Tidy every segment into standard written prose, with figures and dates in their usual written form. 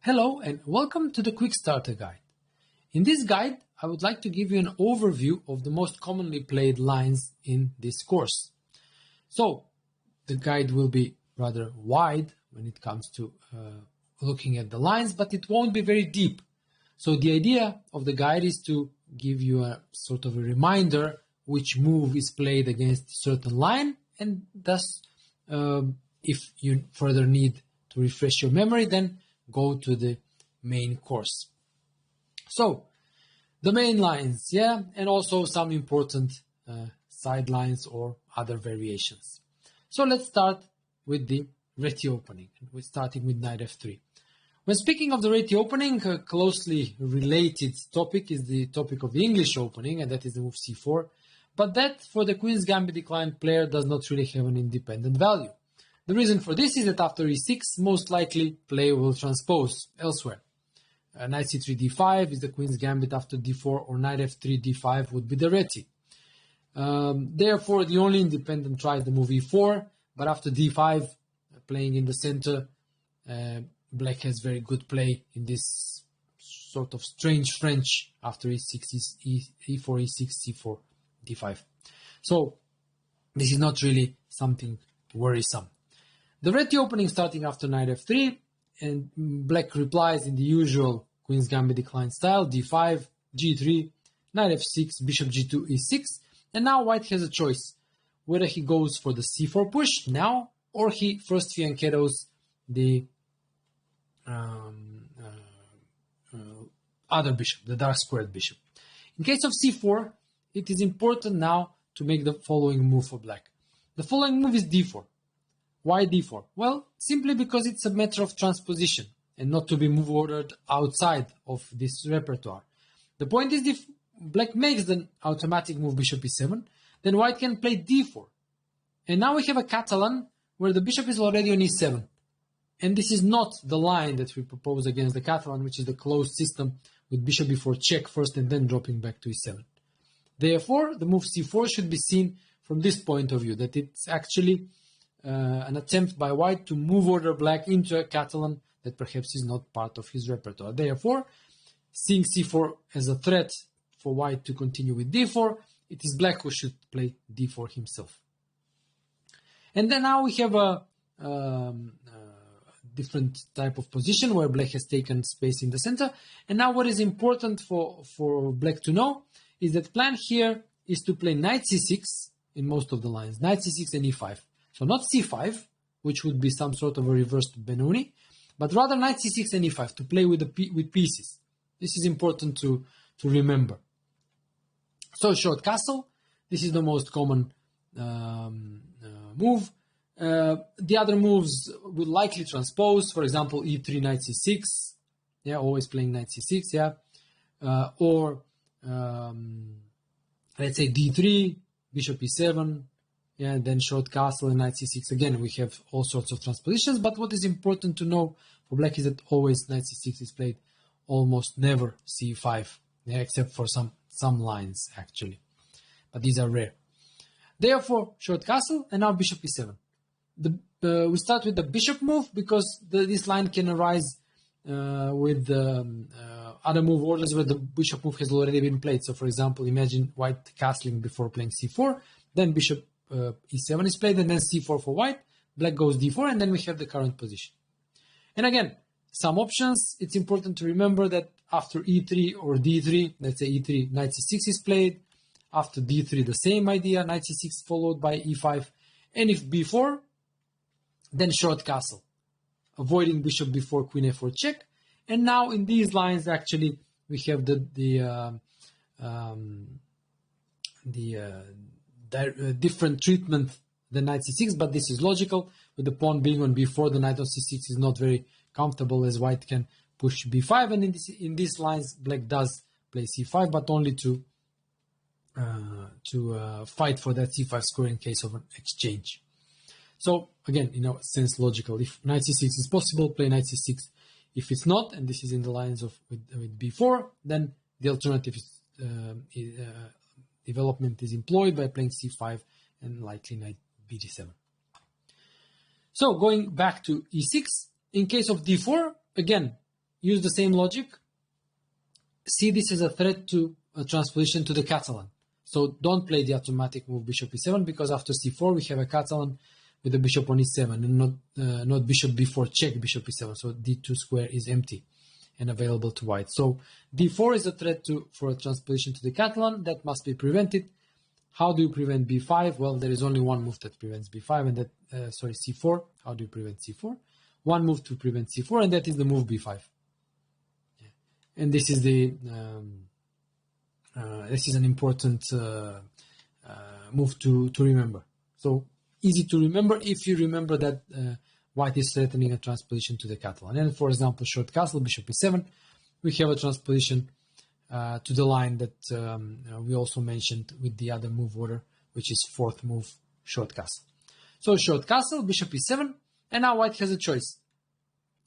Hello and welcome to the Quickstarter guide. In this guide, I would like to give you an overview of the most commonly played lines in this course. So, the guide will be rather wide when it comes to looking at the lines, but it won't be very deep. So the idea of the guide is to give you a sort of a reminder which move is played against a certain line, and thus, if you further need to refresh your memory, then go to the main course. So, the main lines, and also some important side lines or other variations. So let's start with the reti opening. We're starting with knight f3. When speaking of the reti opening, a closely related topic is the topic of the English opening, and that is the move c4. But that, for the Queen's Gambit declined player, does not really have an independent value. The reason for this is that after e6, most likely play will transpose elsewhere. Knight c3 d5 is the Queen's Gambit after d4, or knight f3 d5 would be the reti. Therefore, the only independent try is the move e4, but after d5, playing in the center, black has very good play in this sort of strange French after e6, e4, e6, c4, d5. So, this is not really something worrisome. The reti opening starting after knight f3, and black replies in the usual Queen's Gambit decline style, d5, g3, knight f6, bishop g2, e6, and now white has a choice, whether he goes for the c4 push now, or he first fianchettos the other bishop, the dark squared bishop. In case of c4, it is important now to make the following move for black. The following move is d4. Why d4? Well, simply because it's a matter of transposition and not to be move ordered outside of this repertoire. The point is, if black makes the automatic move bishop e7, then white can play d4. And now we have a Catalan where the bishop is already on e7. And this is not the line that we propose against the Catalan, which is the closed system with bishop before check first and then dropping back to e7. Therefore, the move c4 should be seen from this point of view, that it's actually an attempt by white to move order black into a Catalan that perhaps is not part of his repertoire. Therefore, seeing c4 as a threat for white to continue with d4, it is black who should play d4 himself. And then now we have a different type of position where black has taken space in the center. And now what is important for black to know is that plan here is to play knight c6 in most of the lines, knight c6 and e5. So not c5, which would be some sort of a reversed Benoni, but rather knight c6 and e5 to play with pieces. This is important to remember. So short castle, this is the most common move. The other moves will likely transpose, for example, e3, knight c6, always playing knight c6, or let's say d3, bishop e7, then short castle and knight c6. Again, we have all sorts of transpositions, but what is important to know for black is that always knight c6 is played, almost never c5, except for some lines actually, but these are rare. Therefore, short castle, and now bishop e7. We start with the bishop move because this line can arise with other move orders where the bishop move has already been played. So, for example, imagine white castling before playing c4, then bishop e7 is played, and then c4 for white, black goes d4, and then we have the current position. And again, some options. It's important to remember that after e3 or d3, let's say e3, knight c6 is played. After d3, the same idea, knight c6 followed by e5. And if b4, then short castle, avoiding bishop before queen f4 check. And now in these lines, actually, we have the different treatment than knight c6, but this is logical. With the pawn being on b4, the knight on c6 is not very comfortable, as white can push b5, and in these lines, black does play c5, but only to fight for that c5 square in case of an exchange. So again, in a sense, logical. If knight c6 is possible, play knight c6. If it's not, and this is in the lines of with b4, then the alternative is development is employed by playing c5 and likely knight bd7. So going back to e6, in case of d4, again, use the same logic. See this as a threat to a transposition to the Catalan. So don't play the automatic move bishop e7, because after c4 we have a Catalan with the bishop on e7 and not bishop b4 check bishop e7. So d2 square is empty and available to white. So d4 is a threat for a transposition to the Catalan that must be prevented. How do you prevent b5? Well, there is only one move that prevents b5, and that c4. How do you prevent c4? One move to prevent c4, and that is the move b5. Yeah. And this is the this is an important move to remember. So easy to remember if you remember that white is threatening a transposition to the Catalan. And for example, short castle, bishop e7, we have a transposition to the line that we also mentioned with the other move order, which is fourth move, short castle. So short castle, bishop e7, and now white has a choice.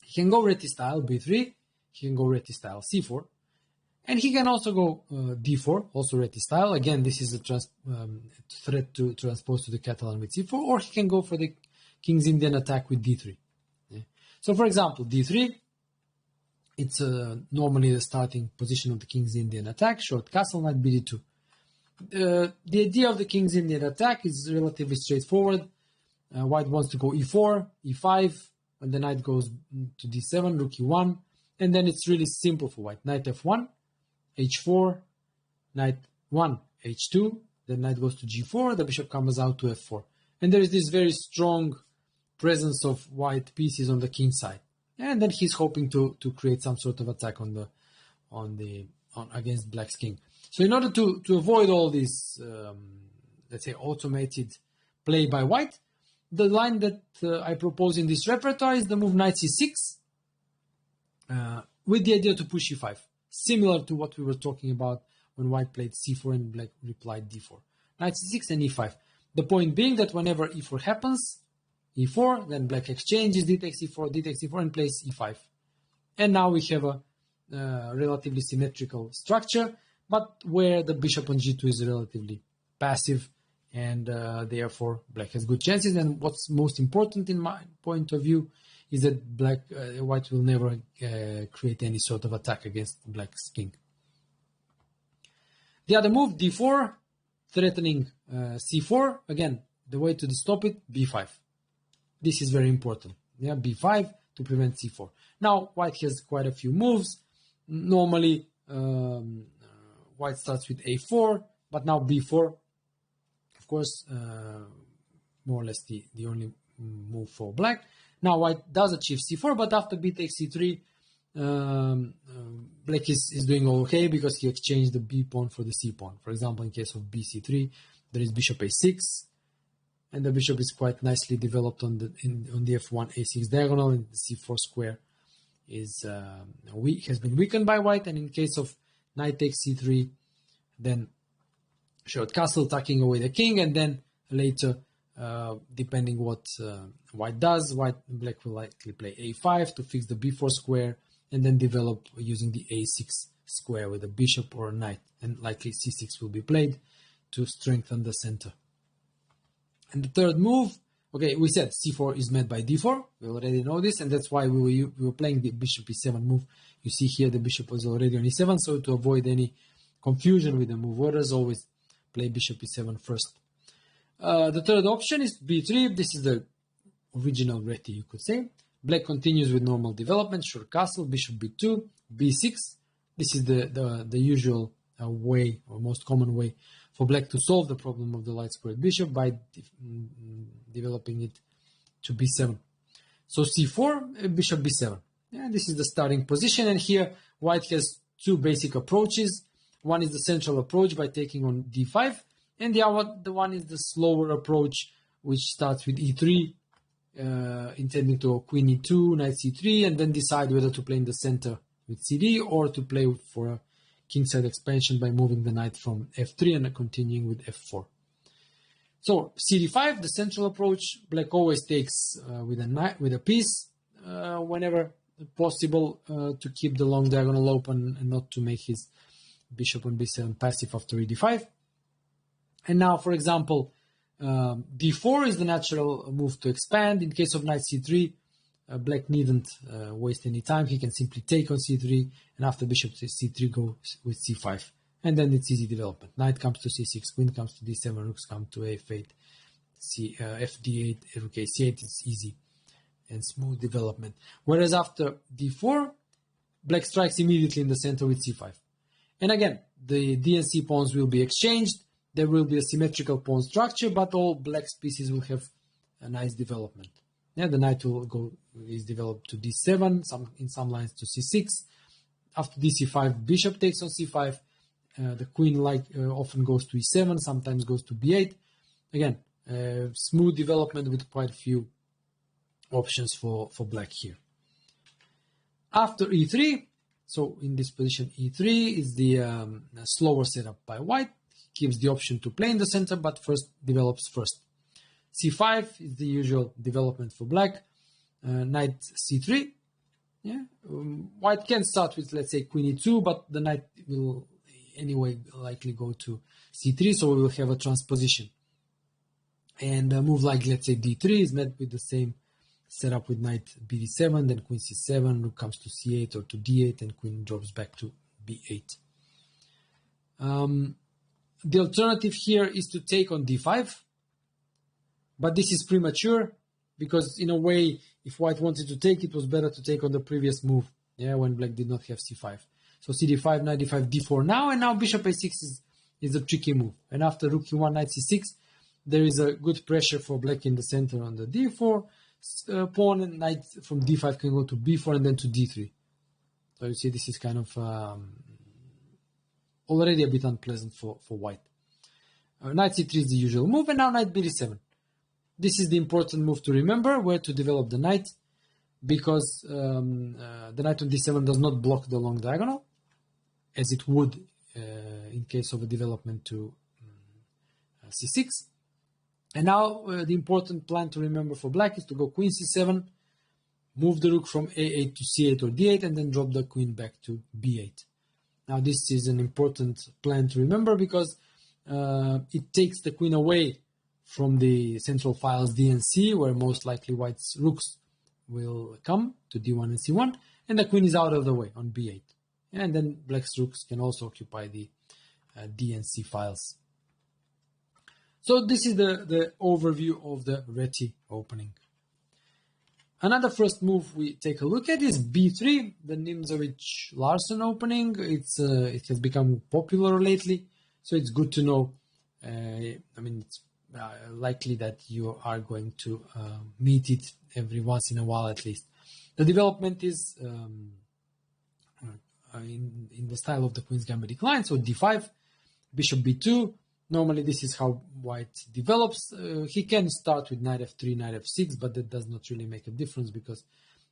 He can go reti style, b3, he can go reti style, c4, and he can also go d4, also reti style. Again, this is a threat to transpose to the Catalan with c4, or he can go for the King's Indian attack with d3. Yeah. So for example, d3, it's normally the starting position of the King's Indian attack, short castle, knight bd2. The idea of the King's Indian attack is relatively straightforward. White wants to go e4, e5, and the knight goes to d7, rook e1, and then it's really simple for white. Knight f1, h4, knight 1, h2, then knight goes to g4, the bishop comes out to f4. And there is this very strong presence of white pieces on the king side. And then he's hoping to create some sort of attack against black's king. So in order to avoid all this, let's say, automated play by white, the line that I propose in this repertoire is the move knight c6 with the idea to push e5, similar to what we were talking about when white played c4 and black replied d4. Knight c6 and e5. The point being that whenever e4 happens, e4, then black exchanges, d takes e4, d takes e4, and plays e5. And now we have a relatively symmetrical structure, but where the bishop on g2 is relatively passive, and therefore black has good chances. And what's most important in my point of view is that white will never create any sort of attack against black's king. The other move, d4, threatening c4. Again, the way to stop it, b5. This is very important. Yeah, b5 to prevent c4. Now, white has quite a few moves. Normally, white starts with a4, but now b4, of course, more or less the only move for black. Now white does achieve c4, but after b takes c3, black is doing okay because he exchanged the b pawn for the c pawn. For example, in case of bc3, there is bishop a6, and the bishop is quite nicely developed on the f1 a6 diagonal, and the c4 square has been weakened by white. And in case of knight takes c3, then short castle, tucking away the king, and then later, depending what white does, black will likely play a5 to fix the b4 square, and then develop using the a6 square with a bishop or a knight, and likely c6 will be played to strengthen the center. And the third move, okay, we said c4 is met by d4. We already know this, and that's why we were playing the bishop e7 move. You see here the bishop was already on e7, so to avoid any confusion with the move orders, always play bishop e7 first. The third option is b3. This is the original reti, you could say. Black continues with normal development, short castle, bishop b2, b6. This is the usual way, or most common way, for black to solve the problem of the light squared bishop by developing it to b7. So c4, bishop b7. Yeah, this is the starting position, and here white has two basic approaches. One is the central approach by taking on d5, and the one is the slower approach, which starts with e3, intending to go queen e2, knight c3, and then decide whether to play in the center with cd or to play for a kingside expansion by moving the knight from f3 and continuing with f4. So cd5, the central approach, black always takes with a piece whenever possible to keep the long diagonal open and not to make his bishop on b7 passive after e5. And now, for example, d4 is the natural move to expand. In case of knight c3, black needn't waste any time. He can simply take on c3, and after bishop to c3 go with c5, and then it's easy development. Knight comes to c6, queen comes to d7, rooks come to f8, fd8, rook a8. It's easy and smooth development. Whereas after d4, black strikes immediately in the center with c5, and again the d and c pawns will be exchanged. There will be a symmetrical pawn structure, but all black's pieces will have a nice development. Yeah, the knight is developed to d7, in some lines to c6. After dc5, bishop takes on c5. The queen often goes to e7, sometimes goes to b8. Again, smooth development with quite a few options for black here. After e3, so in this position e3 is the slower setup by white. Gives the option to play in the center, but develops first. c5 is the usual development for black. Knight c3. Yeah, white can start with, let's say, queen e2, but the knight will anyway likely go to c3, so we will have a transposition. And a move like, let's say, d3 is met with the same setup with knight bd7, then queen c7, rook comes to c8 or to d8, and queen drops back to b8. The alternative here is to take on d5, but this is premature because in a way, if white wanted to take, it was better to take on the previous move, yeah, when black did not have c5. So cd5, knight d5, d4 now, and now bishop a6 is a tricky move. And after rook e1, knight c6, there is a good pressure for black in the center on the d4 pawn, and knight from d5 can go to b4 and then to d3. So you see this is kind of already a bit unpleasant for white. Knight c3 is the usual move, and now knight bd7. This is the important move to remember, where to develop the knight, because the knight on d7 does not block the long diagonal, as it would in case of a development to c6. And now the important plan to remember for black is to go queen c7, move the rook from a8 to c8 or d8, and then drop the queen back to b8. Now this is an important plan to remember because it takes the queen away from the central files d and c, where most likely white's rooks will come to d1 and c1, and the queen is out of the way on b8. And then black's rooks can also occupy the d and c files. So this is the overview of the Reti opening. Another first move we take a look at is b3, the Nimzowitsch-Larsen opening. It has become popular lately, so it's good to know. It's likely that you are going to meet it every once in a while at least. The development is in the style of the Queen's Gambit decline, so d5, bishop b2. Normally this is how white develops. He can start with knight f3, knight f6, but that does not really make a difference because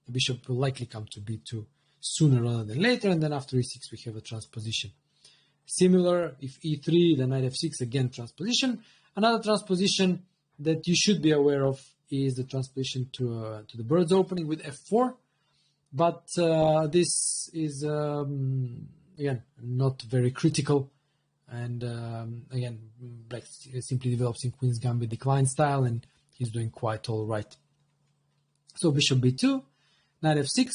the bishop will likely come to b2 sooner rather than later, and then after e6 we have a transposition. Similar, if e3, then knight f6, again transposition. Another transposition that you should be aware of is the transposition to the bird's opening with f4, but this is again not very critical. And again, black simply develops in Queen's Gambit decline style, and he's doing quite all right. So bishop b2, knight f6,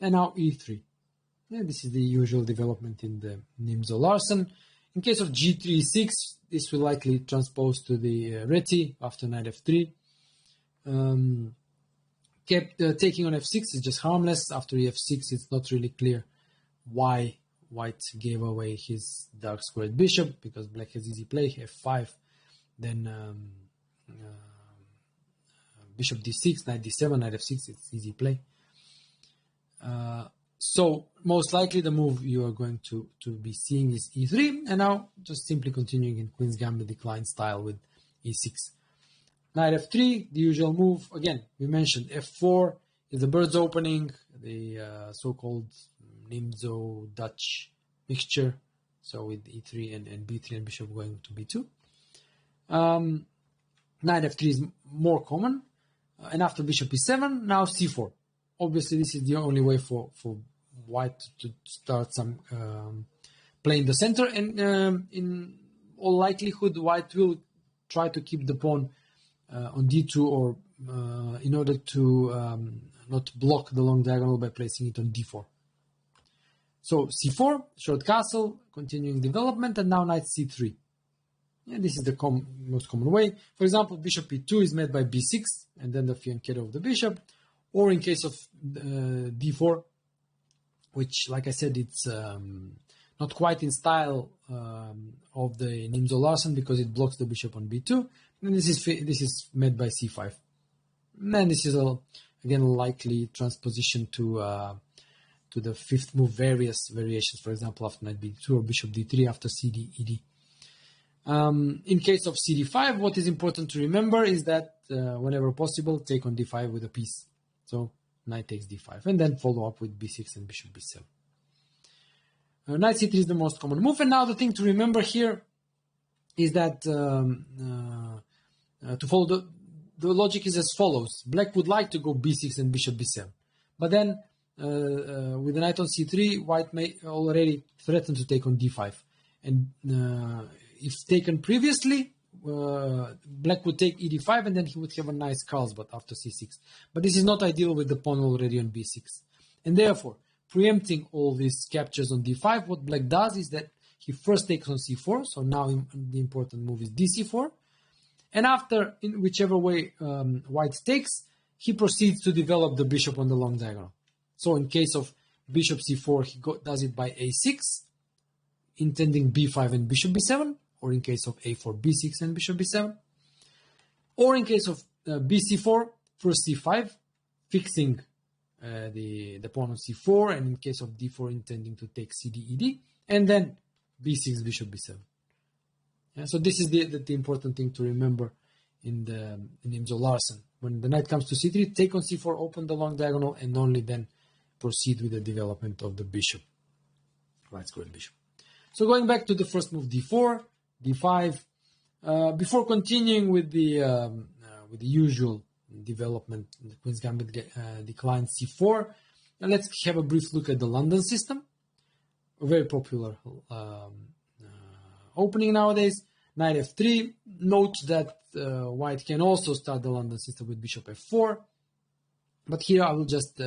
and now e3. Yeah, this is the usual development in the Nimzo-Larsen. In case of g3, e6, this will likely transpose to the Reti after knight f3. Taking on f6 is just harmless. After f6, it's not really clear why white gave away his dark squared bishop, because black has easy play, f5, then bishop d6, knight d7, knight f6, it's easy play. So most likely the move you are going to be seeing is e3, and now just simply continuing in Queen's Gambit decline style with e6. Knight f3, the usual move. Again, we mentioned f4 is the bird's opening, the so-called Nimzo-Dutch mixture, so with e3 and b3 and bishop going to b2. Knight f3 is more common, and after bishop e7, now c4. Obviously, this is the only way for white to start some play in the center, and in all likelihood, white will try to keep the pawn on d2, or in order to not block the long diagonal by placing it on d4. So c4, short castle, continuing development, and now knight c3. And this is the most common way. For example, bishop e2 is met by b6, and then the fianchetto of the bishop. Or in case of d4, which, like I said, it's not quite in style of the Nimzo-Larsen because it blocks the bishop on b2. And this is met by c5. And this is again likely transposition to the fifth move, variations, for example, after knight b2 or bishop d3 after cd, ed. In case of cd5, what is important to remember is that whenever possible, take on d5 with a piece. So knight takes d5, and then follow up with b6 and bishop b7. Knight c3 is the most common move, and now the thing to remember here is that to follow the logic is as follows. Black would like to go b6 and bishop b7, but then with the knight on c3, white may already threaten to take on d5, and if taken previously, black would take ed5, and then he would have a nice Carlsbad after c6. But this is not ideal with the pawn already on b6. And therefore, preempting all these captures on d5, what black does is that he first takes on c4, so now the important move is dc4. And after, in whichever way white takes, he proceeds to develop the bishop on the long diagonal. So in case of bishop c4, he does it by a6, intending b5 and bishop b7, or in case of a4, b6 and bishop b7, or in case of bc4, first c5, fixing the pawn on c4, and in case of d4, intending to take cd, ed, and then b6, bishop b7. Yeah, so this is the important thing to remember in Nimzo-Larsen. When the knight comes to c3, take on c4, open the long diagonal, and only then proceed with the development of the bishop. Right squared bishop. So going back to the first move, d4, d5. Before continuing with the usual development, the Queen's Gambit decline c4, let's have a brief look at the London system. A very popular opening nowadays. Knight f3. Note that white can also start the London system with bishop f4. But here I will just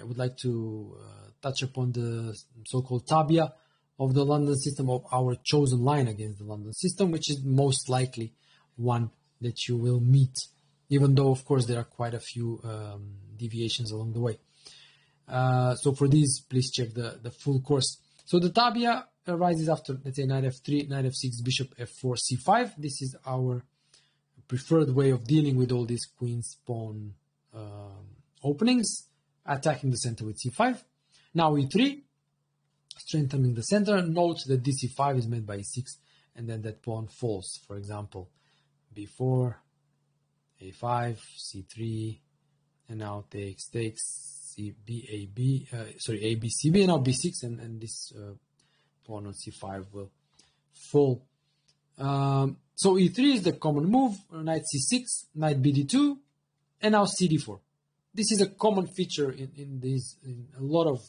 would like to touch upon the so-called tabia of the London system, of our chosen line against the London system, which is most likely one that you will meet, even though, of course, there are quite a few deviations along the way. So for these, please check the full course. So the tabia arises after, let's say, knight f3, knight f6, bishop f4, c5. This is our preferred way of dealing with all these queen's pawn openings, attacking the center with c5. Now e3, strengthening the center. Note that dc5 is met by e6, and then that pawn falls. For example, b4, a5, c3, and now takes, a, b, c, b, and now b6, and this pawn on c5 will fall. So e3 is the common move, knight c6, knight bd2, and now cd4. This is a common feature in a lot of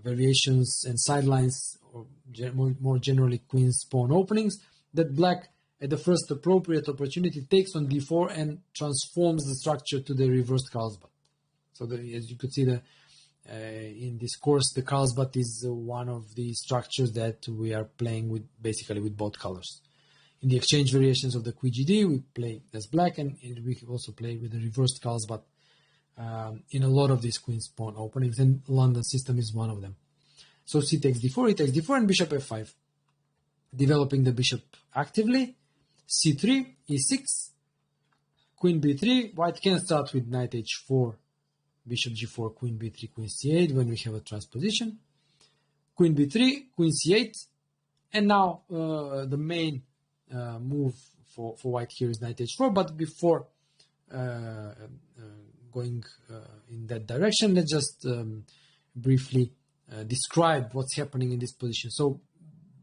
variations and sidelines, or more generally queen's pawn openings, that black at the first appropriate opportunity takes on d4 and transforms the structure to the reversed Carlsbad. So as you could see, in this course, the Carlsbad is one of the structures that we are playing with, basically with both colors. In the exchange variations of the QGD, we play as black, and we also play with the reversed Carlsbad in a lot of these queen's pawn openings, and London system is one of them. So c takes d4, e takes d4, and bishop f5. Developing the bishop actively. c3, e6, queen b3. White can start with knight h4, bishop g4, queen b3, queen c8 when we have a transposition. Queen b3, queen c8, and now the main move for white here is knight h4. But before going in that direction, let's just briefly describe what's happening in this position. So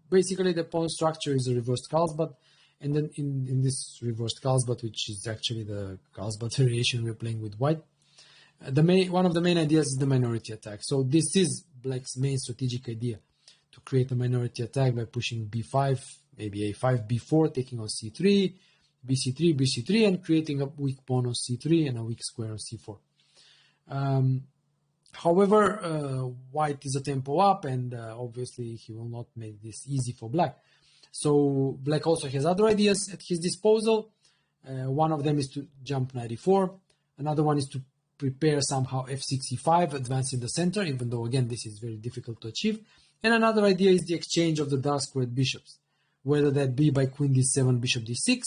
basically the pawn structure is a reversed Carlsbad, and then in this reversed Carlsbad, which is actually the Carlsbad variation we're playing with white, one of the main ideas is the minority attack. So this is black's main strategic idea, to create a minority attack by pushing b5, maybe a5, b4, taking on c3, bc3, bc3, and creating a weak pawn on c3 and a weak square on c4. However, white is a tempo up, and obviously he will not make this easy for black. So black also has other ideas at his disposal. One of them is to jump knight e4. Another one is to prepare somehow f6, e5, advancing the center, even though again this is very difficult to achieve. And another idea is the exchange of the dark squared bishops, whether that be by queen d7, bishop d6,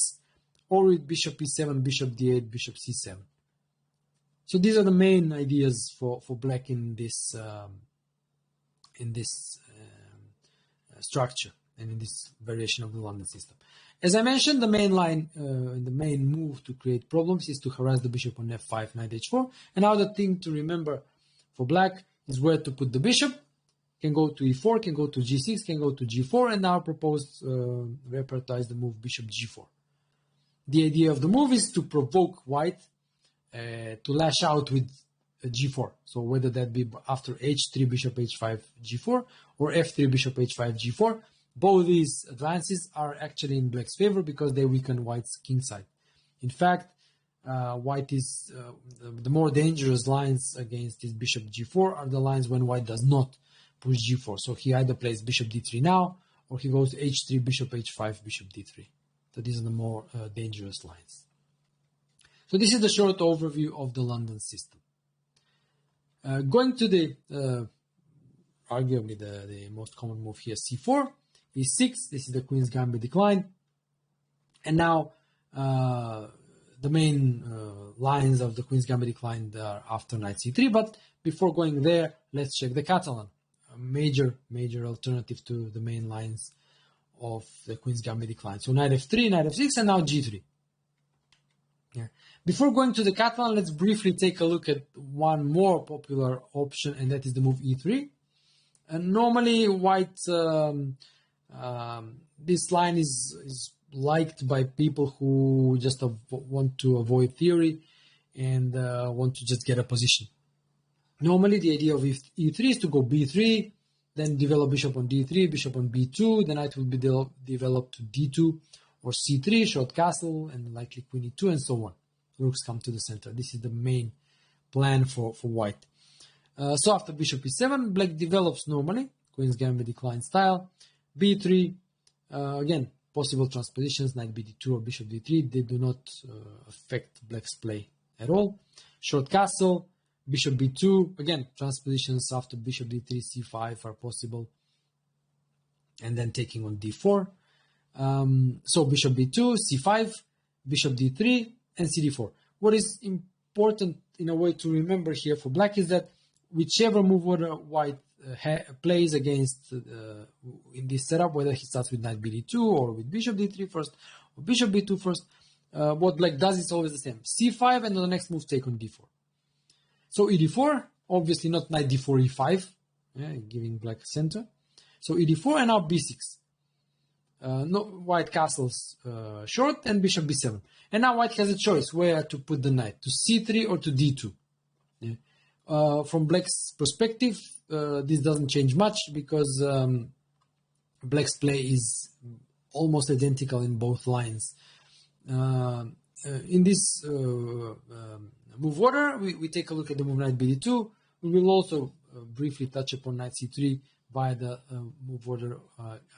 or with bishop e7, bishop d8, bishop c7. So these are the main ideas for black in this structure and in this variation of the London system. As I mentioned, the main line, the main move to create problems is to harass the bishop on f5, knight h4. Another thing to remember for black is where to put the bishop. Can go to e4, can go to g6, can go to g4, and now propose repertoire the move bishop g4. The idea of the move is to provoke white to lash out with g4. So whether that be after h3, bishop h5, g4, or f3, bishop h5, g4, both these advances are actually in black's favor because they weaken white's king side. In fact, white is the more dangerous lines against this bishop g4 are the lines when white does not push g4. So he either plays bishop d3 now, or he goes h3, bishop h5, bishop d3. So these are the more dangerous lines. So this is the short overview of the London system. Going to the arguably the most common move here, c4, e6. This is the Queen's Gambit decline. And now the main lines of the Queen's Gambit decline are after knight c3. But before going there, let's check the Catalan, a major alternative to the main lines of the Queen's Gambit decline. So knight f3, knight f6, and now g3. Yeah. Before going to the Catalan, let's briefly take a look at one more popular option, and that is the move e3. And normally, white this line is liked by people who just want to avoid theory and want to just get a position. Normally, the idea of e3 is to go b3, then develop bishop on d3, bishop on b2. The knight will be developed to d2 or c3, short castle, and likely queen e2, and so on. Rooks come to the center. This is the main plan for white. So after bishop e7, black develops normally, Queen's Gambit decline style. b3, again, possible transpositions, knight bd2 or bishop d3. They do not affect black's play at all. Short castle, bishop b2, again, transpositions after bishop d3, c5 are possible. And then taking on d4. So bishop b2, c5, bishop d3, and cd4. What is important in a way to remember here for black is that whichever move order white plays against in this setup, whether he starts with knight bd2 or with bishop d3 first or bishop b2 first, what black does is always the same. c5, and the next move take on d4. So e4, obviously not knight d4, e5, giving black center. So e4, and now b6. No, white castles short, and bishop b7. And now white has a choice where to put the knight, to c3 or to d2. Yeah. From black's perspective, this doesn't change much because black's play is almost identical in both lines. In this move order, we take a look at the move knight bd2. We will also briefly touch upon knight c3 via the move order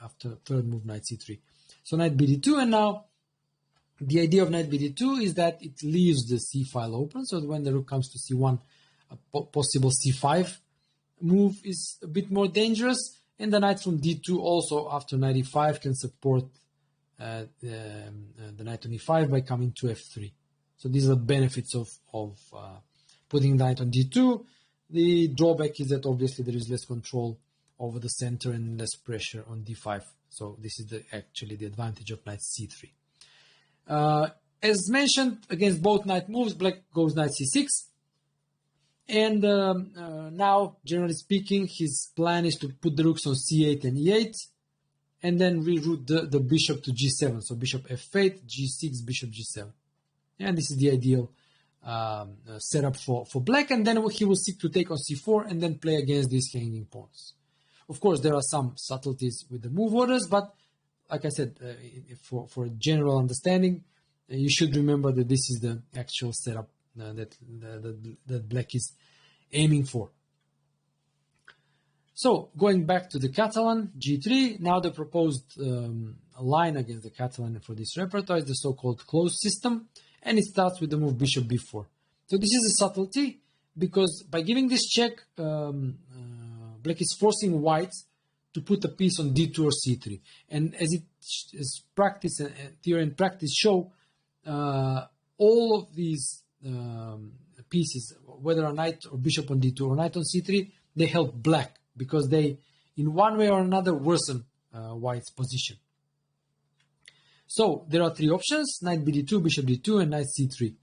after third move knight c3. So knight bd2, and now the idea of knight bd2 is that it leaves the c file open, so that when the rook comes to c1, a possible c5 move is a bit more dangerous, and the knight from d2 also after knight e5 can support the knight on e5 by coming to f3. So these are the benefits of putting the knight on d2. The drawback is that obviously there is less control over the center and less pressure on d5. So this is actually the advantage of knight c3. As mentioned, against both knight moves, black goes knight c6. And now, generally speaking, his plan is to put the rooks on c8 and e8, and then reroute the bishop to g7. So bishop f8, g6, bishop g7. And this is the ideal setup for black. And then he will seek to take on c4 and then play against these hanging pawns. Of course, there are some subtleties with the move orders, but like I said, for general understanding, You should remember that this is the actual setup that black is aiming for. So going back to the Catalan, G3, now the proposed line against the Catalan for this repertoire is the so-called closed system, and it starts with the move bishop b4. So this is a subtlety, because by giving this check, black is forcing white to put a piece on d2 or c3. And as practice and theory and practice show, all of these pieces, whether a knight or bishop on d2 or knight on c3, they help black, because they, in one way or another, worsen white's position. So there are three options: knight bd2, bishop d2, and knight c3.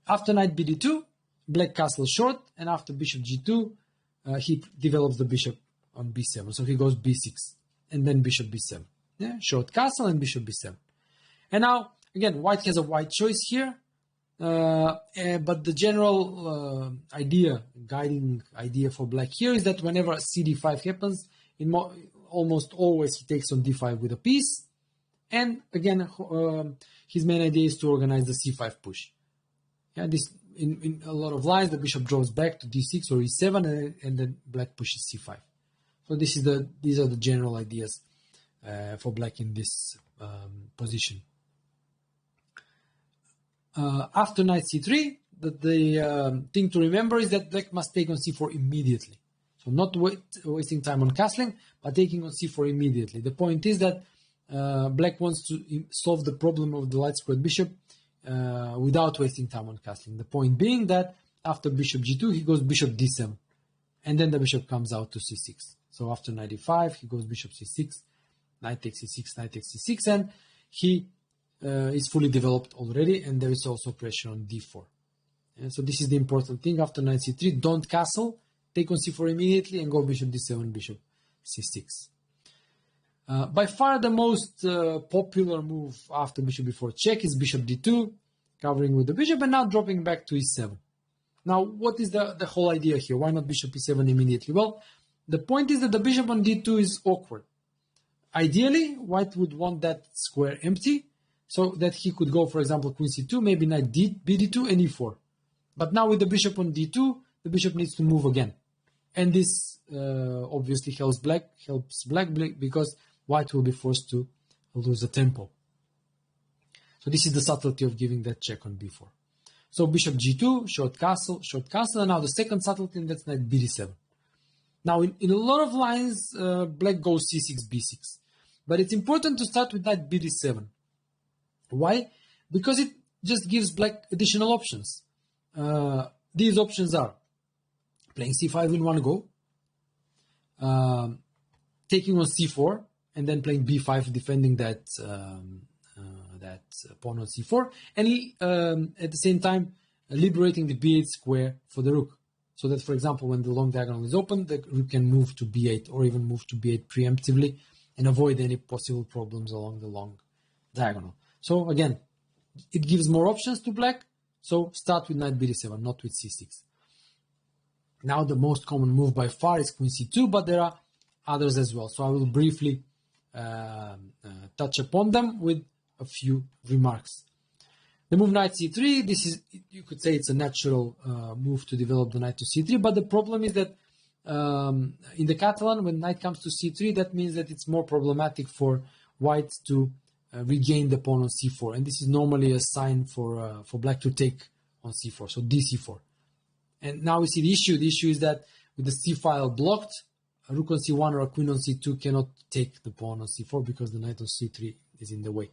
After knight bd2, black castle short, and after bishop g2, he develops the bishop on b7. So he goes b6, and then bishop b7. Yeah? Short castle and bishop b7. And now, again, white has a wide choice here. But the general guiding idea for black here is that whenever cd5 happens, almost always he takes on d5 with a piece. And again, his main idea is to organize the c5 push. Yeah, this in a lot of lines, the bishop draws back to d6 or e7, and then black pushes c5. So these are the general ideas for black in this position. After knight c3, the thing to remember is that black must take on c4 immediately. So not wasting time on castling, but taking on c4 immediately. The point is that black wants to solve the problem of the light squared bishop without wasting time on castling. The point being that after bishop g2, he goes bishop d7, and then the bishop comes out to c6. So after knight e5, he goes bishop c6, knight takes c6, knight takes c6, and he is fully developed already, and there is also pressure on d4. And so this is the important thing. After knight c3, don't castle, take on c4 immediately, and go bishop d7, bishop c6. By far the most popular move after bishop b4 check is bishop d2, covering with the bishop, and now dropping back to e7. Now, what is the whole idea here? Why not bishop e7 immediately? Well, the point is that the bishop on d2 is awkward. Ideally, white would want that square empty, so that he could go, for example, queen c2, maybe knight bd2, and e4. But now with the bishop on d2, the bishop needs to move again. And this obviously helps black because white will be forced to lose a tempo. So this is the subtlety of giving that check on b4. So bishop g2, short castle, and now the second subtlety, and that's knight bd7. Now in a lot of lines, black goes c6, b6. But it's important to start with knight bd7. Why? Because it just gives black additional options. These options are playing c5 in one go, taking on c4, and then playing b5, defending that pawn on c4, and at the same time liberating the b8 square for the rook. So that, for example, when the long diagonal is open, the rook can move to b8 or even move to b8 preemptively and avoid any possible problems along the long diagonal. So again, it gives more options to black, so start with knight bd7, not with c6. Now the most common move by far is queen c2, but there are others as well. So I will briefly touch upon them with a few remarks. The move knight c3, this is, you could say it's a natural move to develop the knight to c3, but the problem is that in the Catalan, when knight comes to c3, that means that it's more problematic for white to regain the pawn on c4, and this is normally a sign for black to take on c4, so dc4. And now we see the issue. The issue is that with the c-file blocked, a rook on c1 or a queen on c2 cannot take the pawn on c4 because the knight on c3 is in the way.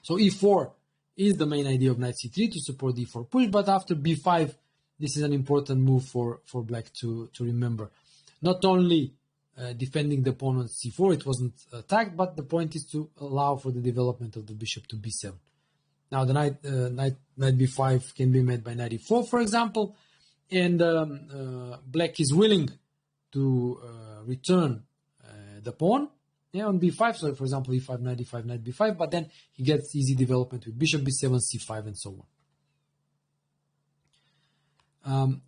So e4 is the main idea of knight c3 to support the e4 push, but after b5, this is an important move for black to remember. Not only defending the pawn on c4, it wasn't attacked, but the point is to allow for the development of the bishop to b7. Now the knight b5 can be met by knight e4, for example, and black is willing to return the pawn on b5. So for example, e5, knight b5, but then he gets easy development with bishop b7, c5, and so on.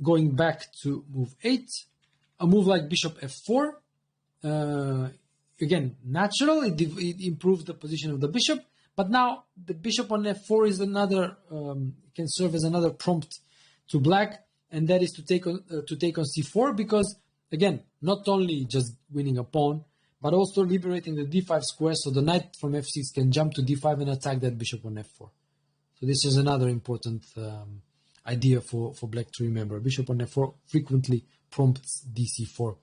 Going back to move 8, a move like bishop f4 again, natural. It improves the position of the bishop. But now the bishop on f4 is another, can serve as another prompt to black, and that is to take on c4, because again, not only just winning a pawn, but also liberating the d5 square, so the knight from f6 can jump to d5 and attack that bishop on f4. So this is another important idea for black to remember. Bishop on f4 frequently prompts dc4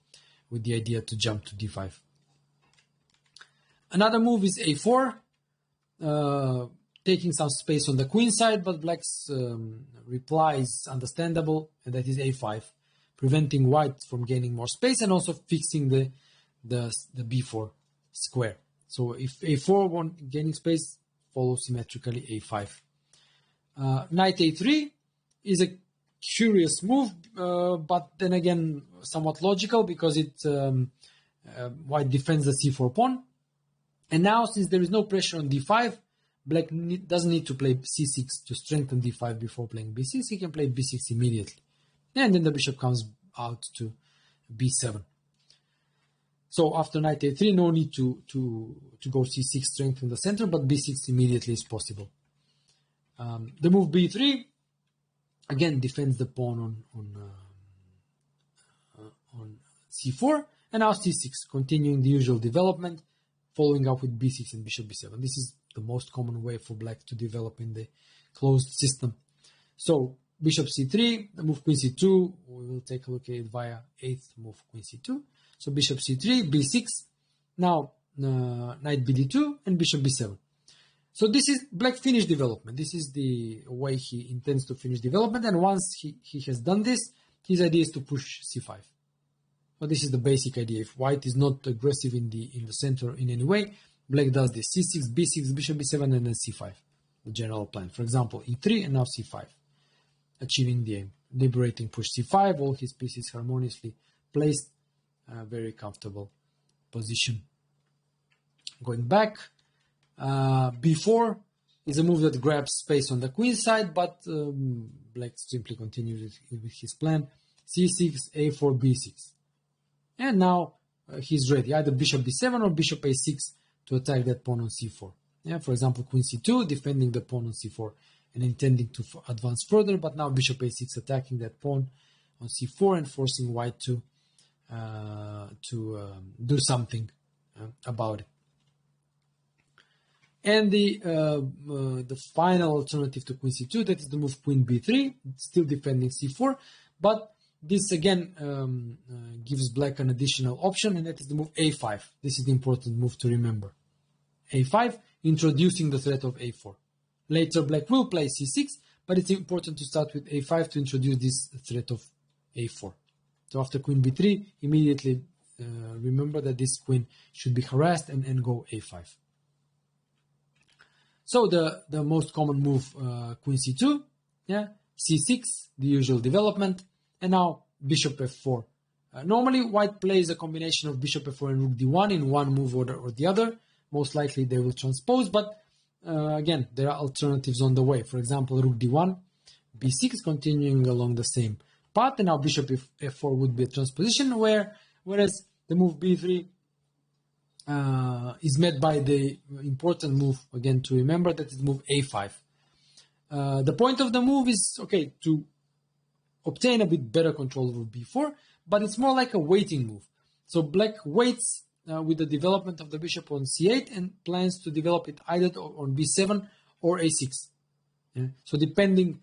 with the idea to jump to d5. Another move is a4, taking some space on the queen side, but black's reply is understandable, and that is a5, preventing white from gaining more space and also fixing the b4 square. So if a4 won't gaining space, follow symmetrically a5. Knight a3 is a curious move, but then again somewhat logical, because it white defends the c4 pawn. And now, since there is no pressure on d5, black doesn't need to play c6 to strengthen d5 before playing b6. He can play b6 immediately. And then the bishop comes out to b7. So after knight a3, no need to go c6, strengthen the center, but b6 immediately is possible. The move b3, again, defends the pawn on c4. And now c6, continuing the usual development, following up with b6 and bishop b7. This is the most common way for black to develop in the closed system. So bishop c3, the move queen c2, we will take a look at it via 8th move queen c2. So bishop c3, b6, now knight bd2, and bishop b7. So this is black finished development. This is the way he intends to finish development, and once he has done this, his idea is to push c5. But this is the basic idea. If white is not aggressive in the center in any way, black does this: c6, b6, bishop b7, and then c5. The general plan. For example, e3 and now c5, achieving the aim. Liberating push c5, all his pieces harmoniously placed, very comfortable position. Going back, b4 is a move that grabs space on the queen side, but black simply continues with his plan: c6, a4, b6. And now he's ready, either bishop b7 or bishop a6 to attack that pawn on c4. Yeah, for example, queen c2, defending the pawn on c4 and intending to advance further, but now bishop a6 attacking that pawn on c4 and forcing white to do something about it. And the final alternative to queen c2, that is the move queen b3, still defending c4, but this again gives black an additional option, and that is the move a5. This is the important move to remember. a5, introducing the threat of a4. Later black will play c6, but it's important to start with a5 to introduce this threat of a4. So after queen b3, immediately remember that this queen should be harassed and go a5. So the most common move, queen c2, yeah, c6, the usual development, and now bishop f4. Normally white plays a combination of bishop f4 and rook d1 in one move or the other. Most likely they will transpose, but again, there are alternatives on the way. For example, rook d1, b6, continuing along the same path, and now bishop f4 would be a transposition, whereas the move b3 is met by the important move, again, to remember, that is move a5. The point of the move is, okay, to obtain a bit better control over b4, but it's more like a waiting move. So black waits with the development of the bishop on c8 and plans to develop it either on b7 or a6. Yeah? So depending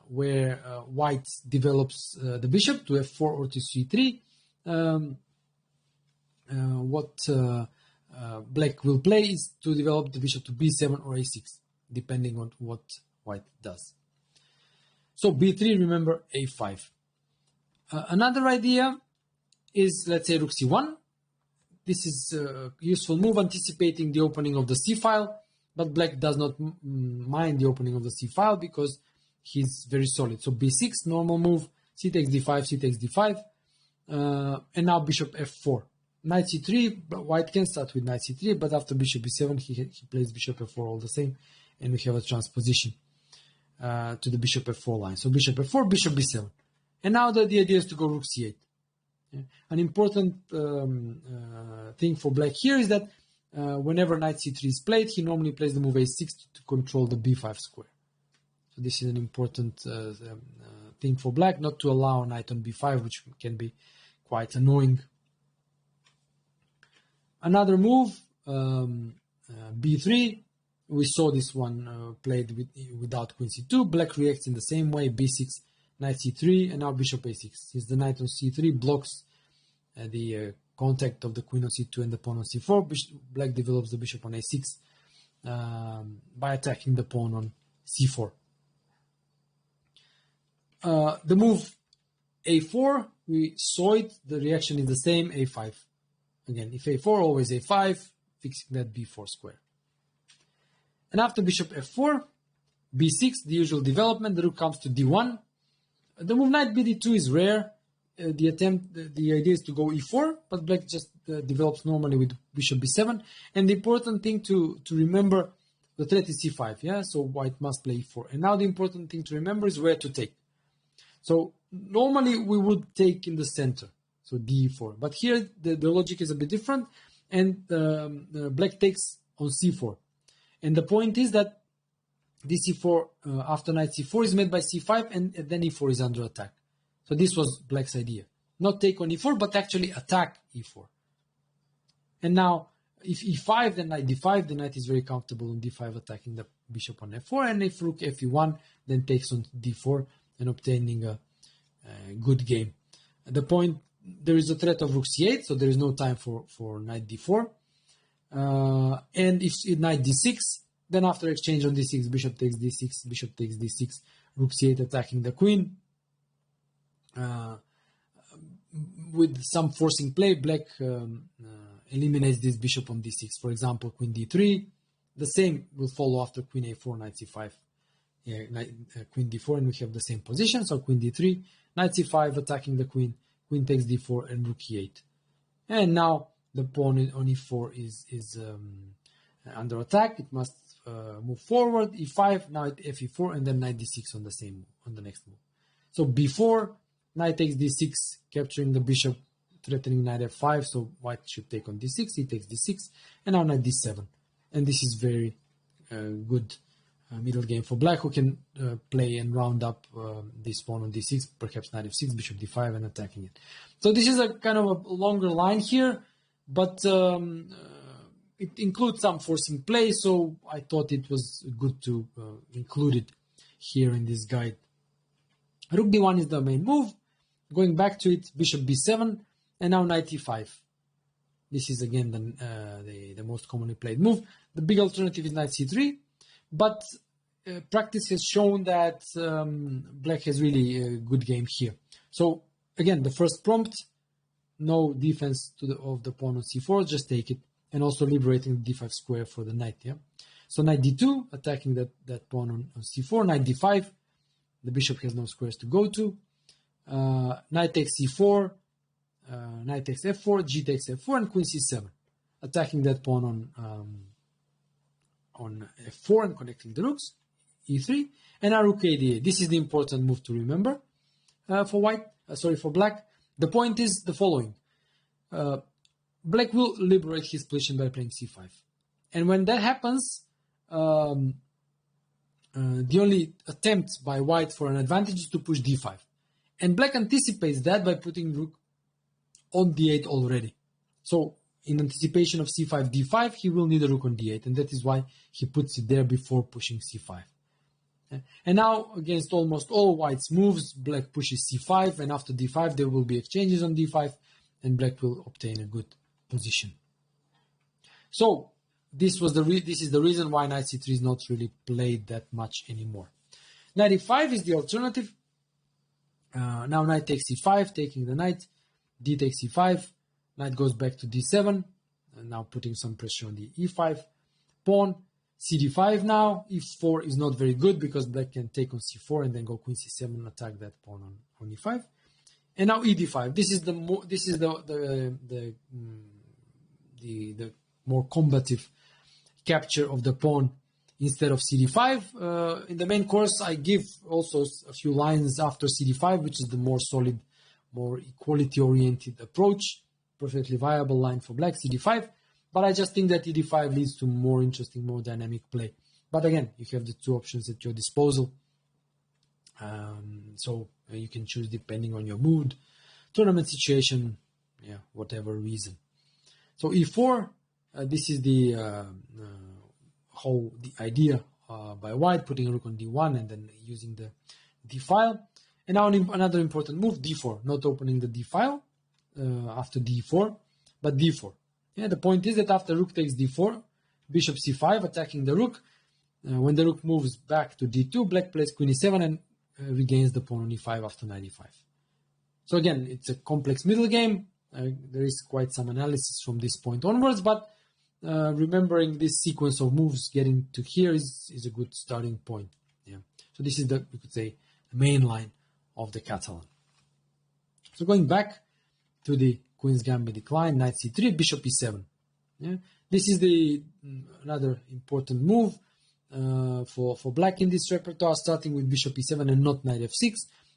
where white develops the bishop to f4 or to c3, what black will play is to develop the bishop to b7 or a6, depending on what white does. So b3, remember a5. Another idea is, let's say, rook c1. This is a useful move, anticipating the opening of the c file, but black does not mind the opening of the c file because he's very solid. So b6, normal move, c takes d5, c takes d5, and now bishop f4. Knight c3, but white can start with knight c3, but after bishop b7, he plays bishop f4 all the same, and we have a transposition to the bishop f4 line. So bishop f4, bishop b7. And now the idea is to go rook c8. An important thing for black here is that whenever knight c3 is played, he normally plays the move a6 to control the b5 square. So this is an important thing for black, not to allow knight on b5, which can be quite annoying. Another move, b3. We saw this one played without queen c2. Black reacts in the same way, b6, knight c3, and now bishop a6. Since the knight on c3 blocks the contact of the queen on c2 and the pawn on c4, black develops the bishop on a6 by attacking the pawn on c4. The move a4, we saw it, the reaction is the same, a5. Again, if a4, always a5, fixing that b4 square. And after bishop f4, b6, the usual development, the rook comes to d1. The move knight bd2 is rare. The idea is to go e4, but black just develops normally with bishop b7. And the important thing to remember, the threat is c5, yeah? So white must play e4. And now the important thing to remember is where to take. So normally we would take in the center, so d4. But here the logic is a bit different, and black takes on c4. And the point is that this e4 after knight c4 is met by c5, and then e4 is under attack. So this was black's idea. Not take on e4, but actually attack e4. And now, if e5, then knight d5, the knight is very comfortable on d5 attacking the bishop on f4. And if rook fe1, then takes on d4 and obtaining a good game. At the point, there is a threat of rook c8, so there is no time for knight d4. And if knight d6, then after exchange on d6, bishop takes d6, bishop takes d6, rook c8 attacking the queen. With some forcing play, black eliminates this bishop on d6. For example, queen d3. The same will follow after queen a4, knight c5. Yeah, queen d4, and we have the same position. So queen d3, knight c5 attacking the queen, queen takes d4, and rook e8. And now the pawn on e4 is under attack. It must move forward. e5, knight fe4, and then knight d6 on the next move. So before, knight takes d6, capturing the bishop, threatening knight f5. So white should take on d6. He takes d6, and now knight d7. And this is very good middle game for black, who can play and round up this pawn on d6, perhaps knight f6, bishop d5, and attacking it. So this is a kind of a longer line here, but it includes some forcing play, so I thought it was good to include it here in this guide. Rook d1 is the main move. Going back to it, bishop b7, and now knight e5. This is again the most commonly played move. The big alternative is knight c3, but practice has shown that black has really a good game here. So again, the first prompt, no defense of the pawn on c4, just take it, and also liberating the d5 square for the knight. Yeah. So knight d2, attacking that pawn on c4, knight d5, the bishop has no squares to go to. Knight takes c4, knight takes f4, g takes f4, and queen c7, attacking that pawn on f4 and connecting the rooks, e3, and now rook a8. This is the important move to remember for black. The point is the following. Black will liberate his position by playing c5. And when that happens, the only attempt by white for an advantage is to push d5. And black anticipates that by putting rook on d8 already. So in anticipation of c5, d5, he will need a rook on d8, and that is why he puts it there before pushing c5. And now, against almost all white's moves, black pushes c5, and after d5 there will be exchanges on d5, and black will obtain a good position. So this is the reason why knight c3 is not really played that much anymore. Knight e5 is the alternative. Now knight takes c5, taking the knight, d takes e5, knight goes back to d7, and now putting some pressure on the e5 pawn. cd5 now, e4 is not very good because black can take on c4 and then go queen c7 and attack that pawn on e5. And now ed5. This is the more combative capture of the pawn instead of cd5. In the main course, I give also a few lines after cd5, which is the more solid more equality-oriented approach. Perfectly viable line for black, cd5. But I just think that ed5 leads to more interesting, more dynamic play. But again, you have the two options at your disposal. So you can choose depending on your mood, tournament situation, yeah, whatever reason. So e4, this is the idea by white, putting a rook on d1 and then using the d file. And now another important move, d4, not opening the d file after d4, but d4. Yeah, the point is that after rook takes d4, bishop c5, attacking the rook. When the rook moves back to d2, black plays queen e7 and regains the pawn on e5 after knight e5. So again, it's a complex middle game. There is quite some analysis from this point onwards, but remembering this sequence of moves getting to here is a good starting point. Yeah. So this is you could say, the main line of the Catalan. So going back to the Queen's Gambit decline, knight c3, bishop e7. Yeah. This is another important move for black in this repertoire, starting with bishop e7 and not knight f6.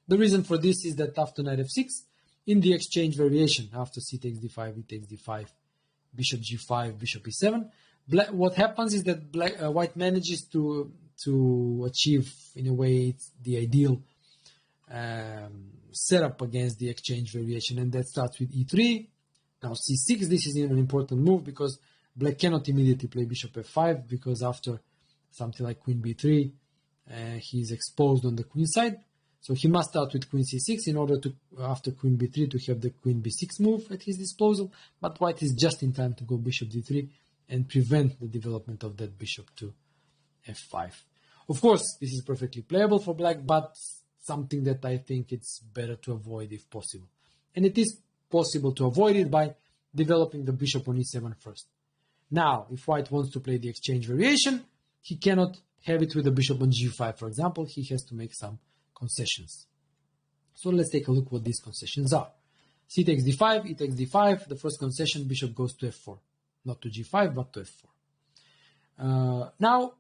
The reason for this is that after knight f6, in the exchange variation, after c takes d5, e takes d5, bishop g5, bishop e7, what happens is that white manages to achieve, in a way, the ideal setup against the exchange variation, and that starts with e3. Now c6, this is an important move because black cannot immediately play bishop f5, because after something like queen b3, he's exposed on the queen side. So he must start with queen c6 in order to, after queen b3, to have the queen b6 move at his disposal. But white is just in time to go bishop d3 and prevent the development of that bishop to f5. Of course, this is perfectly playable for black, but something that I think it's better to avoid if possible. And it is possible to avoid it by developing the bishop on e7 first. Now, if white wants to play the exchange variation, he cannot have it with the bishop on g5, for example. He has to make some concessions. So let's take a look what these concessions are. C takes d5, e takes d5. The first concession, bishop goes to f4. Not to g5, but to f4. Now,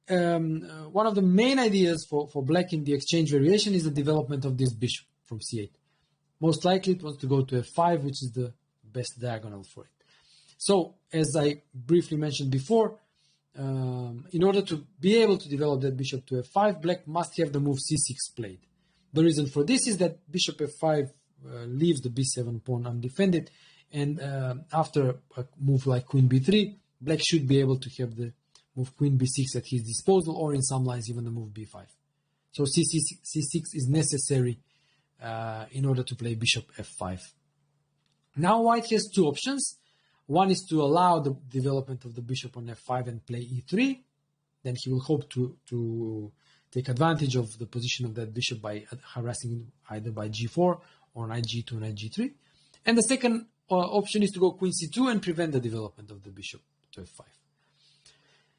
one of the main ideas for black in the exchange variation is the development of this bishop from c8. Most likely it wants to go to f5, which is the best diagonal for it. So, as I briefly mentioned before, in order to be able to develop that bishop to f5, black must have the move c6 played. The reason for this is that bishop f5 leaves the b7 pawn undefended, and after a move like queen b3, black should be able to have the move queen b6 at his disposal, or in some lines even the move b5. So c6 is necessary in order to play bishop f5. Now white has two options. One is to allow the development of the bishop on f5 and play e3. Then he will hope to take advantage of the position of that bishop by harassing either by g4 or knight g2, knight g3. And the second option is to go queen c2 and prevent the development of the bishop to f5.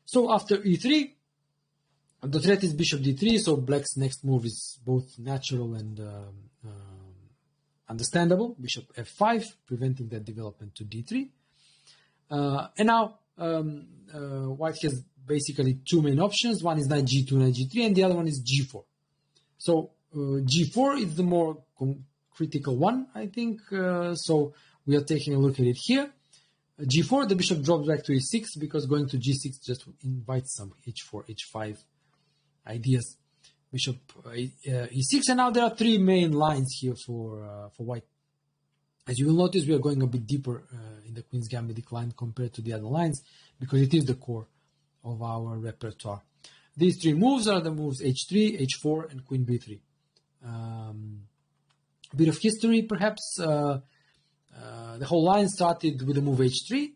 So after e3, the threat is bishop d3, so black's next move is both natural and understandable. Bishop f5, preventing that development to d3. And now white has basically two main options. One is knight g2, knight g3, and the other one is g4. So g4 is the more critical one, I think. So we are taking a look at it here. g4, the bishop drops back to e6 because going to g6 just invites some h4, h5 ideas. Bishop e6, and now there are three main lines here for white. As you will notice, we are going a bit deeper in the Queen's Gambit decline compared to the other lines, because it is the core of our repertoire. These three moves are the moves h3, h4, and queen b3. A bit of history, perhaps. The whole line started with the move h3,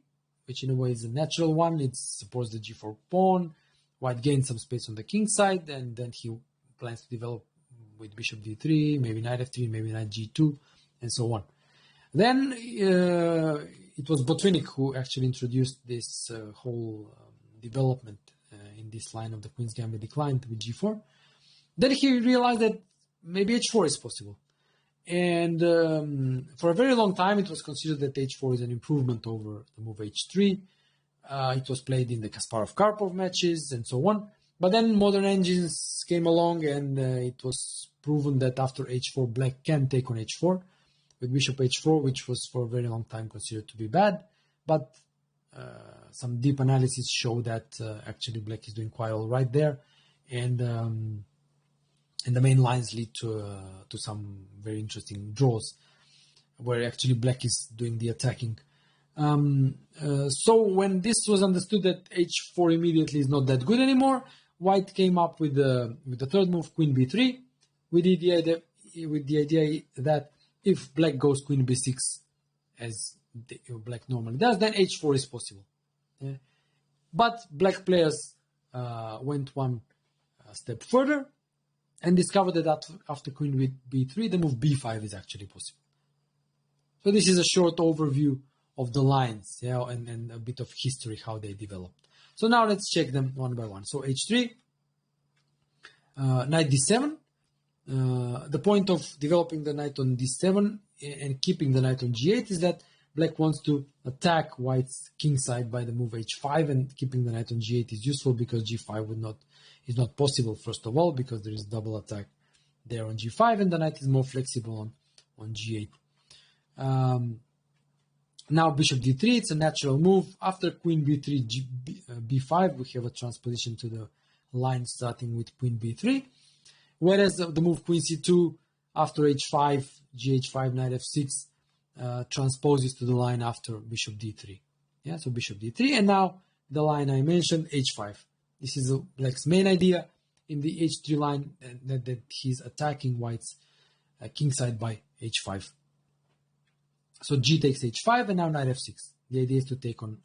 which in a way is a natural one. It supports the g4 pawn. White gains some space on the king side, and then he plans to develop with bishop d3, maybe knight f3, maybe knight g2, and so on. Then it was Botvinnik who actually introduced this whole development in this line of the Queen's Gambit decline with g4. Then he realized that maybe h4 is possible. And for a very long time, it was considered that h4 is an improvement over the move h3. It was played in the Kasparov-Karpov matches and so on. But then modern engines came along, and it was proven that after h4, black can take on h4. with bishop h4, which was for a very long time considered to be bad, but some deep analysis show that actually black is doing quite all right there, and the main lines lead to some very interesting draws, where actually black is doing the attacking. So when this was understood that h4 immediately is not that good anymore, white came up with the third move, queen b3, with the idea that if black goes queen b6, as black normally does, then h4 is possible. Yeah? But black players went one step further and discovered that after queen b3, the move b5 is actually possible. So this is a short overview of the lines, yeah, and a bit of history, how they developed. So now let's check them one by one. So h3, knight d7. The point of developing the knight on d7 and keeping the knight on g8 is that black wants to attack white's king side by the move h5, and keeping the knight on g8 is useful because g5 is not possible, first of all, because there is double attack there on g5, and the knight is more flexible on g8. Now bishop d3, it's a natural move. After queen b3, b5, we have a transposition to the line starting with queen b3. Whereas the move queen c2 after h5, gh5, knight f6 transposes to the line after bishop d3. Yeah, so bishop d3, and now the line I mentioned, h5. This is black's main idea in the h3 line, that he's attacking white's king side by h5. So g takes h5, and now knight f6. The idea is to take on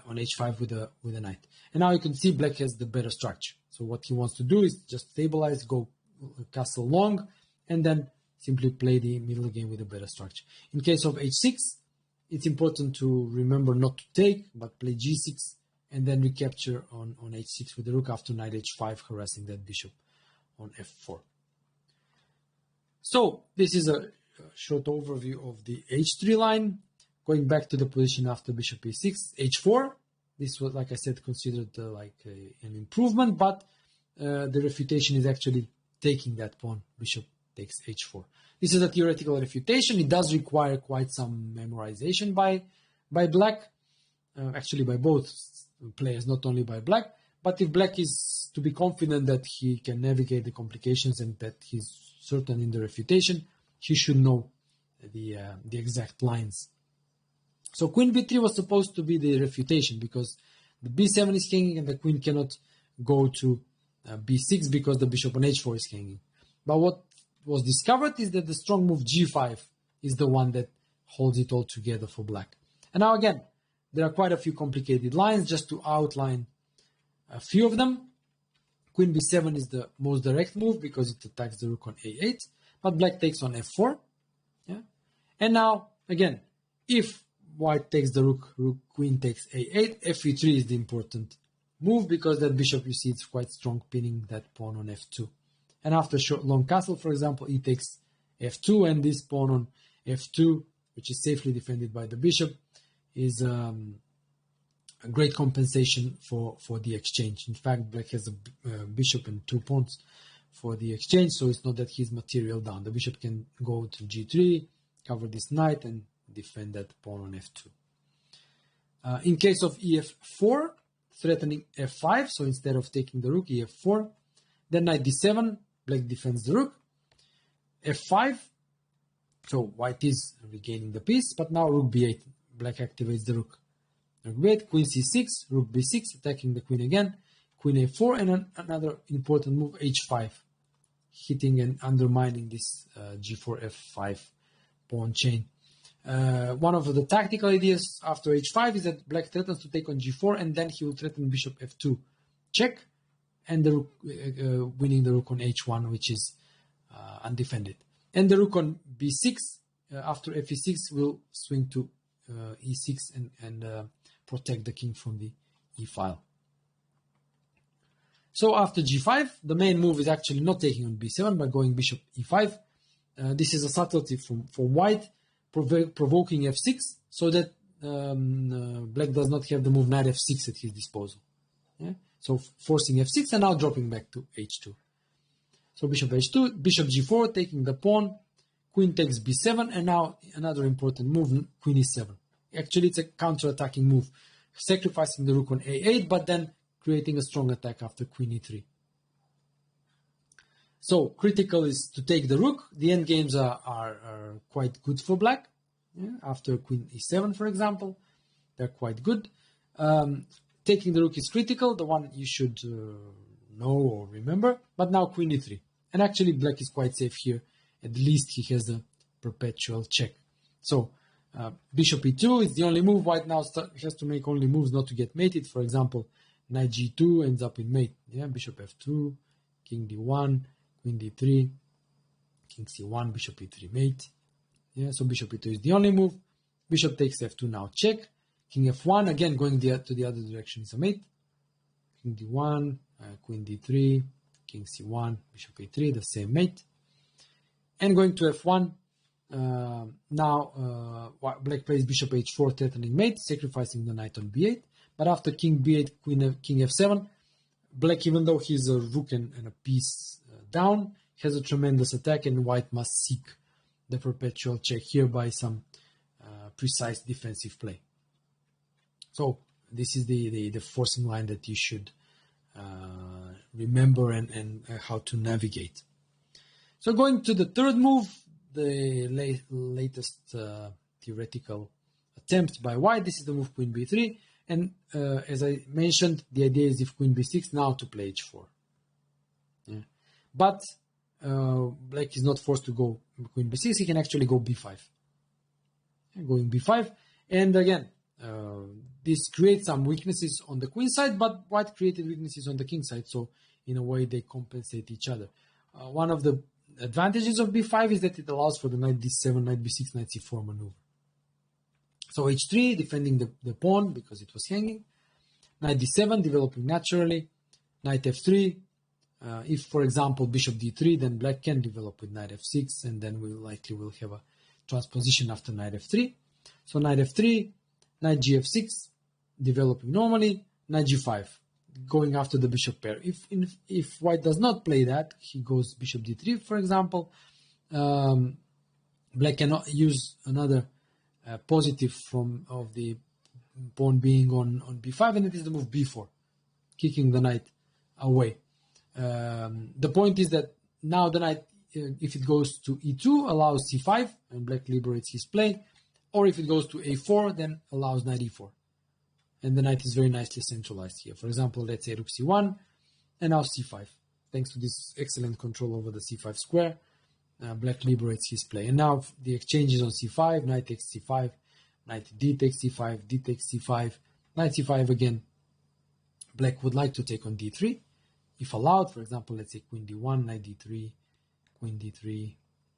h5 with a knight. And now you can see black has the better structure. So what he wants to do is just stabilize, go castle long, and then simply play the middle game with a better structure. In case of h6, it's important to remember not to take, but play g6, and then recapture on h6 with the rook after knight h5, harassing that bishop on f4. So this is a short overview of the h3 line. Going back to the position after bishop e6, h4. This was, like I said, considered an improvement, but the refutation is actually taking that pawn. Bishop takes h4. This is a theoretical refutation. It does require quite some memorization by black, actually by both players, not only by black. But if black is to be confident that he can navigate the complications and that he's certain in the refutation, he should know the exact lines. So queen b3 was supposed to be the refutation because the b7 is hanging and the queen cannot go to b6 because the bishop on h4 is hanging. But what was discovered is that the strong move g5 is the one that holds it all together for black. And now again, there are quite a few complicated lines. Just to outline a few of them, queen b7 is the most direct move because it attacks the rook on a8, but black takes on f4. Yeah? And now, again, if white takes the rook, queen takes a8, fe3 is the important move because that bishop, you see, it's quite strong, pinning that pawn on f2. And after short long castle, for example, e takes f2, and this pawn on f2, which is safely defended by the bishop, is a great compensation for the exchange. In fact, black has a bishop and 2 pawns for the exchange, so it's not that he's material down. The bishop can go to g3, cover this knight, and defend that pawn on f2. In case of ef4, threatening f5, so instead of taking the rook, ef4, then knight d7, black defends the rook, f5, so white is regaining the piece, but now rook b8, black activates the rook. Rook b8, queen c6, rook b6, attacking the queen again, queen a4, and another important move, h5, hitting and undermining this g4, f5 pawn chain. One of the tactical ideas after h5 is that black threatens to take on g4, and then he will threaten bishop f2 check, and the rook, winning the rook on h1, which is undefended. And the rook on b6 after fe6 will swing to e6 and protect the king from the e file. So after g5, the main move is actually not taking on b7, but going bishop e5. This is a subtlety for white, provoking f6, so that black does not have the move knight f6 at his disposal. Yeah? So forcing f6 and now dropping back to h2. So bishop h2, bishop g4, taking the pawn, queen takes b7, and now another important move, queen e7. Actually, it's a counter-attacking move, sacrificing the rook on a8, but then creating a strong attack after queen e3. So, critical is to take the rook. The endgames are quite good for black. Yeah, after queen e7, for example, they're quite good. Taking the rook is critical, the one you should know or remember. But now queen e3. And actually, black is quite safe here. At least he has a perpetual check. So, bishop e2 is the only move. White now has to make only moves not to get mated. For example, knight g2 ends up in mate. Yeah, bishop f2, king d1, queen d3, king c1, bishop e3 mate. Yeah, so bishop e2 is the only move. Bishop takes f2 now check. King f1, again going to the other direction is a mate. King d1, queen d3, king c1, bishop a3, the same mate. And going to f1, now black plays bishop h4, threatening mate, sacrificing the knight on b8. But after king b8, king f7, black, even though he's a rook and a piece down, has a tremendous attack, and white must seek the perpetual check here by some precise defensive play. So this is the forcing line that you should remember and how to navigate. So going to the third move, the latest theoretical attempt by white. This is the move queen b3, and as I mentioned, the idea is if queen b6 now to play h4. Yeah. But black is not forced to go queen b6. He can actually go b5. Going b5, and again, this creates some weaknesses on the queen side, but white created weaknesses on the king side, so in a way they compensate each other. One of the advantages of b5 is that it allows for the knight d7, knight b6, knight c4 maneuver. So h3, defending the pawn because it was hanging. Knight d7, developing naturally. Knight f3. If, for example, bishop d3, then black can develop with knight f6, and then we likely will have a transposition after knight f3. So knight f3, knight gf6, developing normally, knight g5, going after the bishop pair. If white does not play that, he goes bishop d3, for example, black cannot use another positive of the pawn being on b5, and it is the move b4, kicking the knight away. The point is that now the knight, if it goes to e2, allows c5, and black liberates his play, or if it goes to a4, then allows knight e4. And the knight is very nicely centralized here. For example, let's say rook c1, and now c5. Thanks to this excellent control over the c5 square, black liberates his play. And now the exchange is on c5, knight takes c5, knight d takes c5, d takes c5, knight c5 again. Black would like to take on d3. If allowed, for example, let's say queen d1, knight d3, queen d3,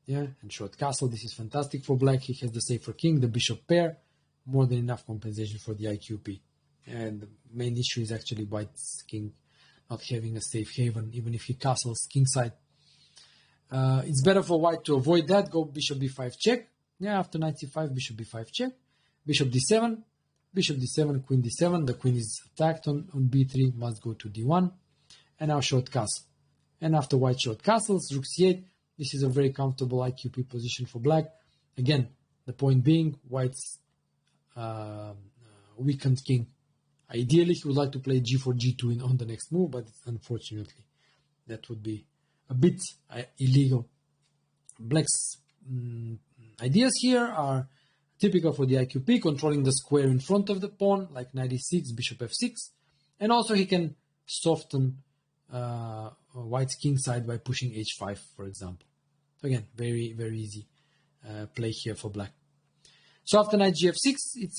yeah, and short castle. This is fantastic for black. He has the safer king, the bishop pair, more than enough compensation for the IQP. And the main issue is actually white's king not having a safe haven, even if he castles kingside. It's better for white to avoid that. Go bishop b5 check. Yeah, after knight c5, bishop b5 check. Bishop d7, queen d7. The queen is attacked on b3, must go to d1. And now short castle. And after white short castles, rook c8. This is a very comfortable IQP position for black. Again, the point being, white's weakened king. Ideally, he would like to play g4, g2 on the next move, but unfortunately, that would be a bit illegal. Black's ideas here are typical for the IQP, controlling the square in front of the pawn, like knight e6, bishop f6, and also he can soften white's king side by pushing h5, for example. So again, very, very easy play here for black. So after knight gf6, it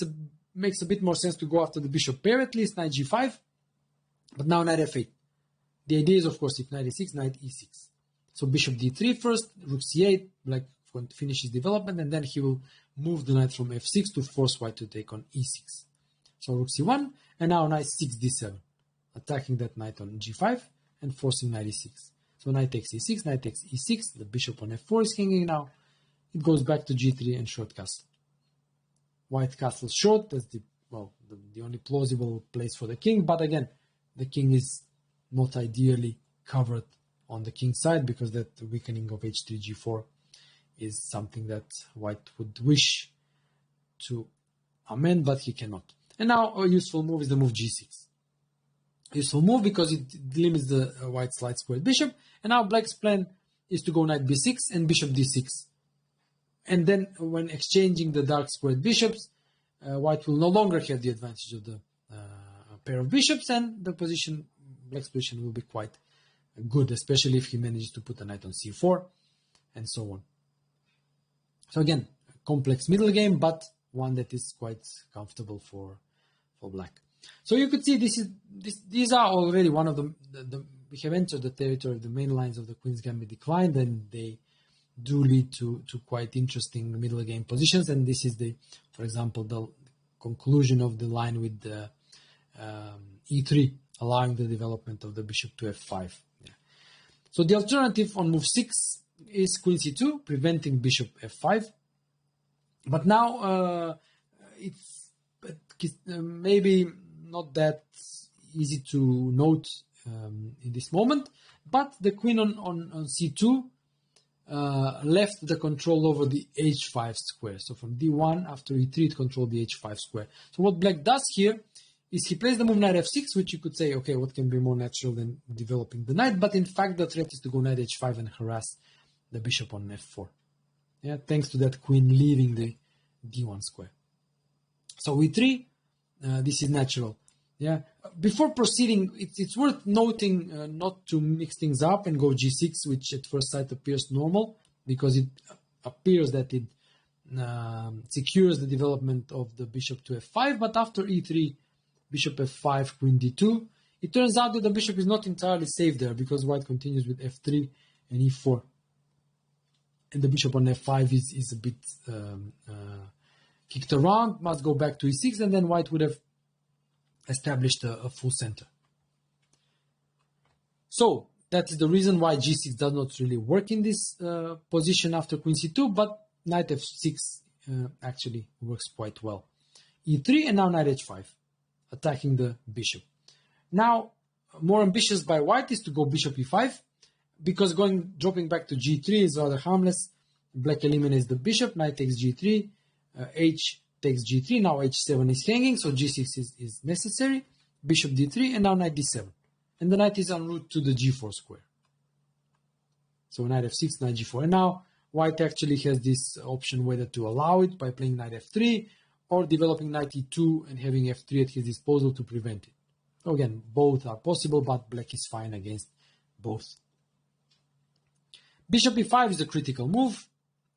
makes a bit more sense to go after the bishop pair, at least knight g5, but now knight f8. The idea is, of course, if knight e6, knight e6. So bishop d3 first, rook c8, black going to finish his development, and then he will move the knight from f6 to force white to take on e6. So rook c1, and now knight 6 d7, attacking that knight on g5 and forcing knight e6. So knight takes e6, knight takes e6, the bishop on f4 is hanging now. It goes back to g3 and short castle. White castle short, that's the only plausible place for the king, but again, the king is not ideally covered on the king side because that weakening of h3, g4 is something that white would wish to amend, but he cannot. And now a useful move is the move g6. Useful move because it limits the white's light squared bishop. And now black's plan is to go knight b6 and bishop d6. And then when exchanging the dark squared bishops, white will no longer have the advantage of the pair of bishops, and the position, black's position, will be quite good, especially if he manages to put a knight on c4 and so on. So again, complex middle game, but one that is quite comfortable for black. So you could see these are already one of we have entered the territory of the main lines of the Queen's Gambit declined, and they do lead to quite interesting middle game positions. And this is for example, the conclusion of the line with the e3, allowing the development of the bishop to f5. Yeah. So the alternative on move 6 is queen c2, preventing bishop f5. But now it's maybe not that easy to note in this moment, but the queen on c2 left the control over the h5 square. So from d1 after e3 it controlled the h5 square. So what black does here is he plays the move knight f6, which you could say, okay, what can be more natural than developing the knight? But in fact the threat is to go knight h5 and harass the bishop on f4. Yeah, thanks to that queen leaving the d1 square. So e3, this is natural. Yeah. Before proceeding, it's worth noting not to mix things up and go g6, which at first sight appears normal, because it appears that it secures the development of the bishop to f5. But after e3, bishop f5, queen d2, it turns out that the bishop is not entirely safe there, because white continues with f3 and e4. And the bishop on f5 is a bit kicked around, must go back to e6, and then white would have established a full center. So that is the reason why g6 does not really work in this position after queen c2, but knight f6 actually works quite well. e3 and now knight h5, attacking the bishop. Now, more ambitious by white is to go bishop e5, because dropping back to g3 is rather harmless. Black eliminates the bishop, knight takes g3, h takes g3, now h7 is hanging, so g6 is necessary, bishop d3, and now knight d7. And the knight is en route to the g4 square. So knight f6, knight g4. And now white actually has this option whether to allow it by playing knight f3 or developing knight e2 and having f3 at his disposal to prevent it. So again, both are possible, but black is fine against both. Bishop e5 is a critical move.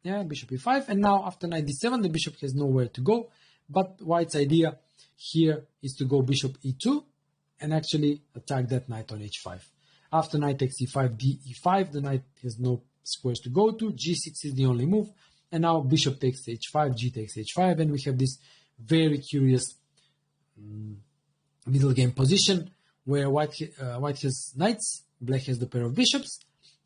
Yeah, bishop e5, and now after knight d7, the bishop has nowhere to go. But white's idea here is to go bishop e2 and actually attack that knight on h5. After knight takes e5, d e5, the knight has no squares to go to. g6 is the only move, and now bishop takes h5, g takes h5, and we have this very curious middle game position where white has knights, black has the pair of bishops,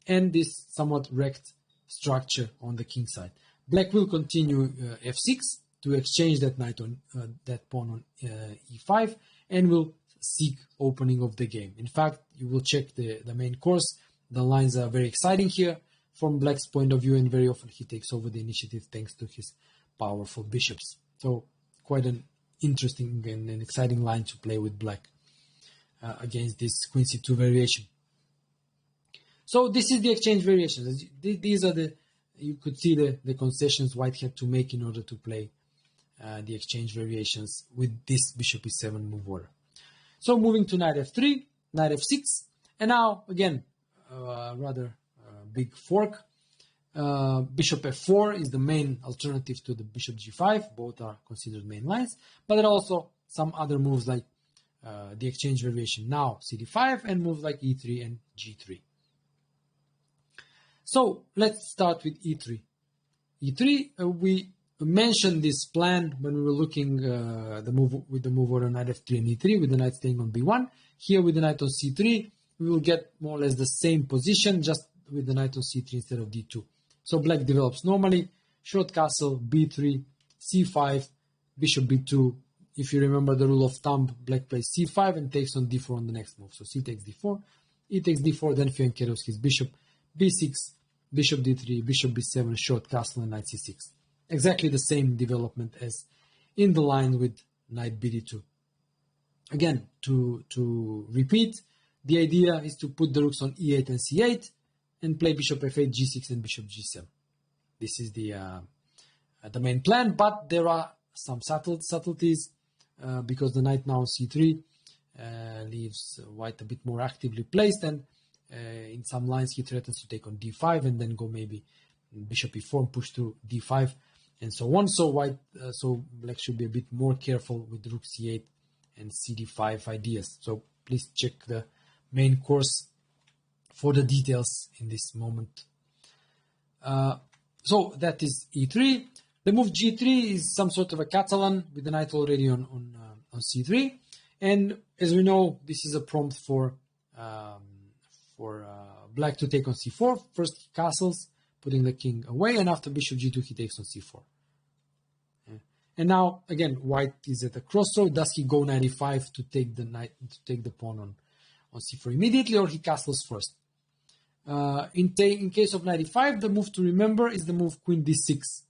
and this somewhat wrecked structure on the king side. Black will continue f6 to exchange that knight on that pawn on e5, and will seek opening of the game. In fact, you will check the main course. The lines are very exciting here from black's point of view, and very often he takes over the initiative thanks to his powerful bishops. So quite an interesting and an exciting line to play with black against this queen c2 variation. So this is the exchange variations. These are you could see the concessions white had to make in order to play the exchange variations with this bishop e7 move order. So moving to knight f3, knight f6, and now again rather big fork. Bishop f4 is the main alternative to the bishop g5. Both are considered main lines, but there are also some other moves like the exchange variation now cd5 and moves like e3 and g3. So let's start with e3. e3, we mentioned this plan when we were looking the move order knight f3 and e3 with the knight staying on b1. Here with the knight on c3, we will get more or less the same position, just with the knight on c3 instead of d2. So black develops normally, short castle, b3, c5, bishop b2. If you remember the rule of thumb, black plays c5 and takes on d4 on the next move. So c takes d4, e takes d4, then fianchettos his bishop, b6, bishop d3, bishop b7, short castle, and knight c6. Exactly the same development as in the line with knight bd2. Again, to repeat, the idea is to put the rooks on e8 and c8 and play bishop f8, g6, and bishop g7. This is the main plan, but there are some subtleties because the knight now on c3 leaves white a bit more actively placed, and in some lines he threatens to take on d5 and then go maybe bishop e4 and push to d5 and so on. So black should be a bit more careful with rook c8 and cd5 ideas. So please check the main course for the details in this moment. So that is e3. The move g3 is some sort of a Catalan with the knight already on c3, and as we know, this is a prompt for black to take on c4. First he castles, putting the king away, and after bishop g2 he takes on c4. And now again, white is at a crossroad. Does he go knight e5 to take the pawn on c4 immediately, or he castles first? In case of knight e5, the move to remember is the move queen d6.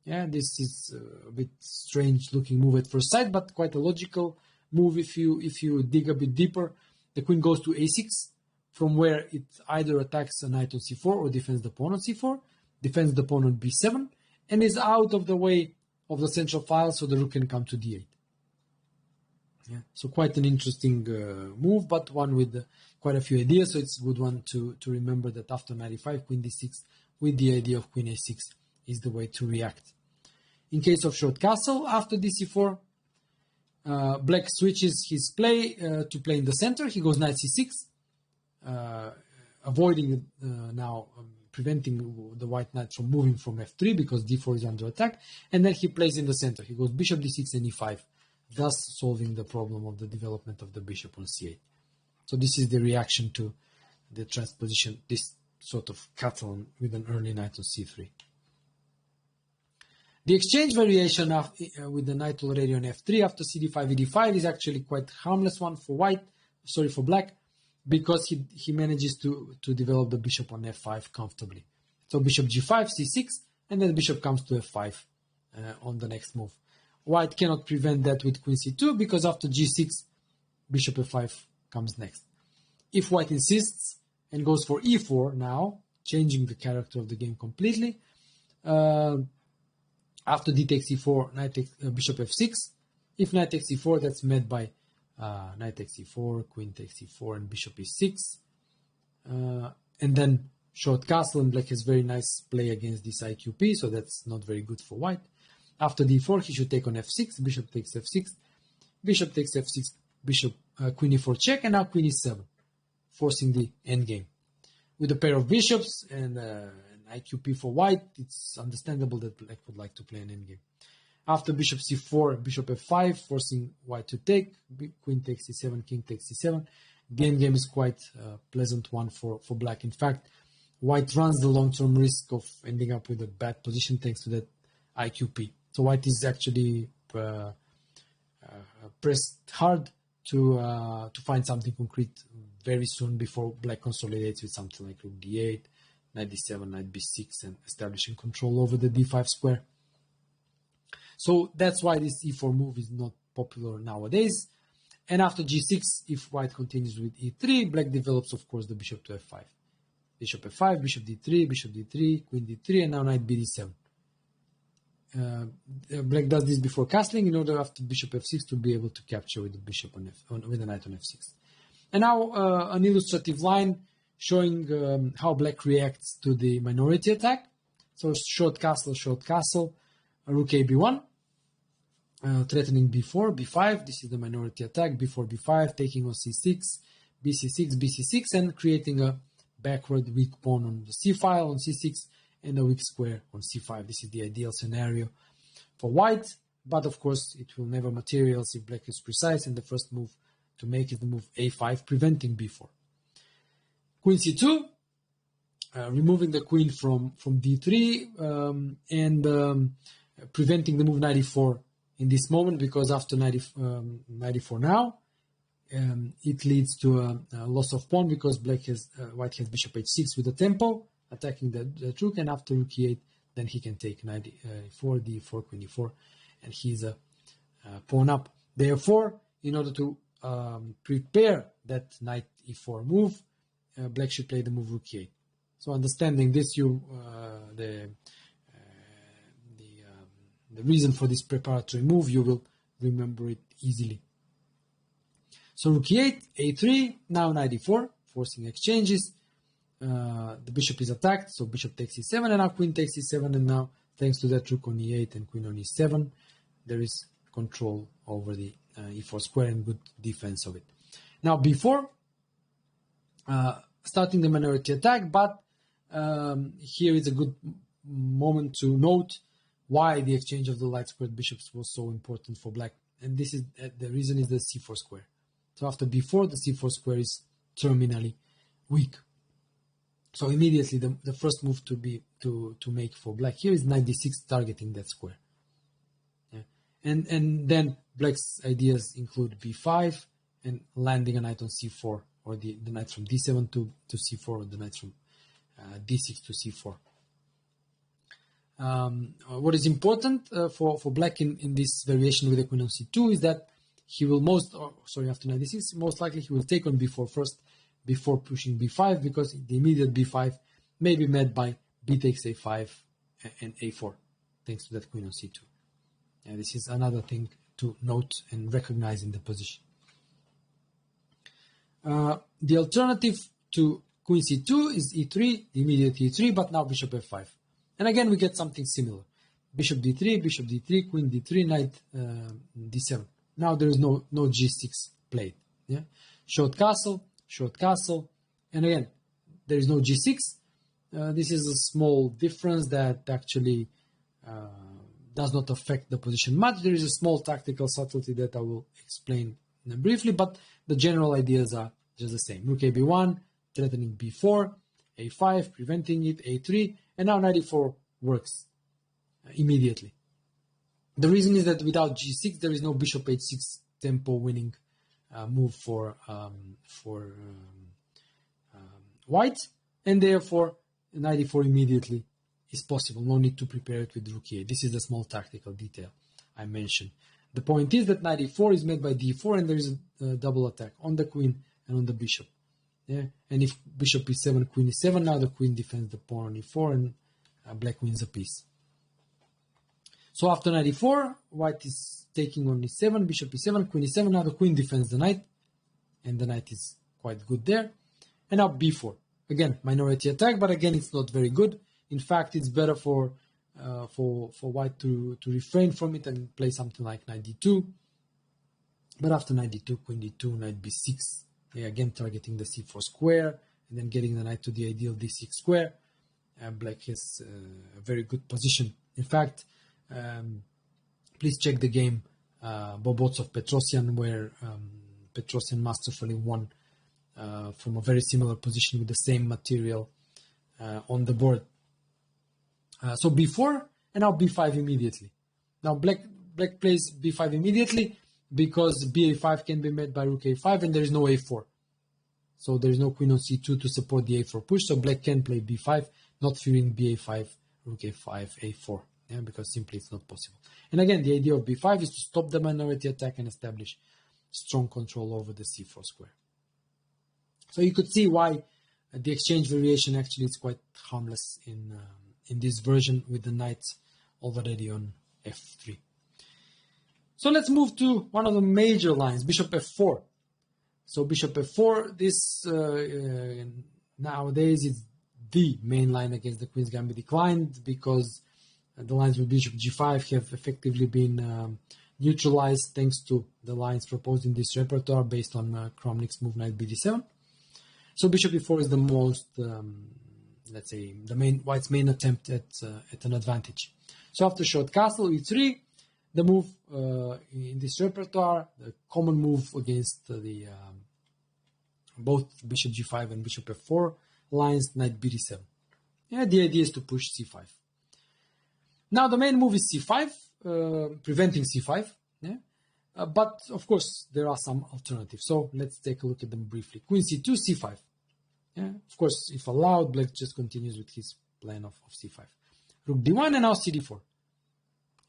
Yeah, this is a bit strange looking move at first sight, but quite a logical move if you dig a bit deeper. The queen goes to a6, from where it either attacks a knight on c4 or defends the pawn on c4, defends the pawn on b7, and is out of the way of the central file, so the rook can come to d8. Yeah, so quite an interesting move, but one with quite a few ideas. So it's a good one to remember that after knight e5, queen d6 with the idea of queen a6 is the way to react. In case of short castle, after dc4, black switches his play to play in the center. He goes knight c6, avoiding preventing the white knight from moving from f3 because d4 is under attack, and then he plays in the center. He goes bishop d6 and e5, thus solving the problem of the development of the bishop on c8. So this is the reaction to the transposition, this sort of Catalan with an early knight on c3. The exchange variation with the knight already on f3 after cd5, ed5 is actually quite harmless one for black, because he manages to develop the bishop on f5 comfortably. So bishop g5, c6, and then bishop comes to f5 on the next move. White cannot prevent that with queen c2 because after g6, bishop f5 comes next. If white insists and goes for e4 now, changing the character of the game completely, after d takes e4, knight takes bishop f6. If knight takes e4, that's met by knight takes e4, queen takes e4, and bishop e6. And then short castle, and black has very nice play against this IQP, so that's not very good for white. After d4, he should take on f6, bishop takes f6, bishop takes f6, bishop queen e4 check, and now queen e7, forcing the endgame. With a pair of bishops and an IQP for white, it's understandable that black would like to play an endgame. After bishop c4, bishop f5, forcing white to take, queen takes c7, king takes c7. The endgame is quite a pleasant one for black. In fact, white runs the long-term risk of ending up with a bad position thanks to that IQP. So white is actually pressed hard to find something concrete very soon before black consolidates with something like rook d8, knight d7, knight b6, and establishing control over the d5 square. So that's why this e4 move is not popular nowadays. And after g6, if white continues with e3, black develops, of course, the bishop to f5. Bishop f5, bishop d3, queen d3, and now knight bd7. Black does this before castling in order after bishop f6 to be able to capture with the bishop with the knight on f6. And now an illustrative line showing how black reacts to the minority attack. So short castle, rook a b1, threatening b4, b5. This is the minority attack. b4, b5, taking on c6, bc6, bc6, and creating a backward weak pawn on the c file on c6 and a weak square on c5. This is the ideal scenario for white, but of course it will never materialize if black is precise, and the first move to make is the move a5, preventing b4. Queen c2, removing the queen from d3 and preventing the move knight e4 in this moment, because after knight e4 now, it leads to a loss of pawn because white has bishop h6 with a tempo, attacking the rook, and after rook e8, then he can take knight e4, d4, queen e4, and he's a pawn up. Therefore, in order to prepare that knight e4 move, black should play the move rook e8. So understanding this, the reason for this preparatory move, you will remember it easily. So rook e8, a3, now knight e4, forcing exchanges. The bishop is attacked, so bishop takes e7, and now queen takes e7, and now thanks to that rook on e8 and queen on e7, there is control over the e4 square and good defense of it. Now before starting the minority attack, but here is a good moment to note why the exchange of the light squared bishops was so important for black, and this is the reason is the c4 square. So after b4, the c4 square is terminally weak. So immediately the first move to make for black here is knight d6, targeting that square. Yeah. And then black's ideas include b5 and landing a knight on c4, or the knight from d7 to c4, or the knight from d6 to c4. What is important for black in this variation with the queen on c2 is that he will after knight d6, most likely he will take on b4 first before pushing b5, because the immediate b5 may be met by b takes a5 and a4, thanks to that queen on c2. And this is another thing to note and recognize in the position. The alternative to queen c2 is e3, the immediate e3, but now bishop f5. And again, we get something similar. Bishop d3, queen d3, knight d7. Now there is no g6 played. Yeah? Short castle, and again, there is no g6. This is a small difference that actually does not affect the position much. There is a small tactical subtlety that I will explain briefly, but the general ideas are just the same. Rook ab1, threatening b4, a5, preventing it, a3, and now knight e4 works immediately. The reason is that without g6, there is no bishop h6 tempo winning move for white, and therefore knight e4 immediately is possible. No need to prepare it with rook e8. This is the small tactical detail I mentioned. The point is that knight e4 is made by d4, and there is a double attack on the queen and on the bishop. Yeah? And if bishop e7, queen e7, now the queen defends the pawn on e4, and black wins a piece. So after knight e4, white is taking on e7, bishop e7, queen e7, now the queen defends the knight, and the knight is quite good there. And now b4. Again, minority attack, but again, it's not very good. In fact, it's better for white to refrain from it and play something like knight d2. But after knight d2, queen d2, knight b6, again targeting the c4 square, and then getting the knight to the ideal d6 square. Black has a very good position. In fact, please check the game Bobots of Petrosian, where Petrosian masterfully won from a very similar position with the same material on the board. So b4, and now b5 immediately. Now black plays b5 immediately because ba5 can be met by rook a5, and there is no a4. So there is no queen on c2 to support the a4 push, so black can play b5, not fearing ba5, rook a5, a4. Yeah, because simply it's not possible. And again, the idea of b5 is to stop the minority attack and establish strong control over the c4 square. So you could see why the exchange variation actually is quite harmless in this version, with the knights already on f3. So let's move to one of the major lines, bishop f4. So bishop f4, this nowadays is the main line against the Queen's Gambit declined, because the lines with bishop g5 have effectively been neutralized thanks to the lines proposed in this repertoire based on Kramnik's move knight bd7. So bishop e4 is the most, let's say, white's main attempt at an advantage. So after short castle e3, the move in this repertoire, the common move against both bishop g5 and bishop f4 lines, knight bd7. Yeah, the idea is to push c5. Now the main move is c5, preventing c5. Yeah? But of course there are some alternatives. So let's take a look at them briefly. Queen c2, c5. Yeah, of course, if allowed, black just continues with his plan of c5. Rook d1 and now cd4.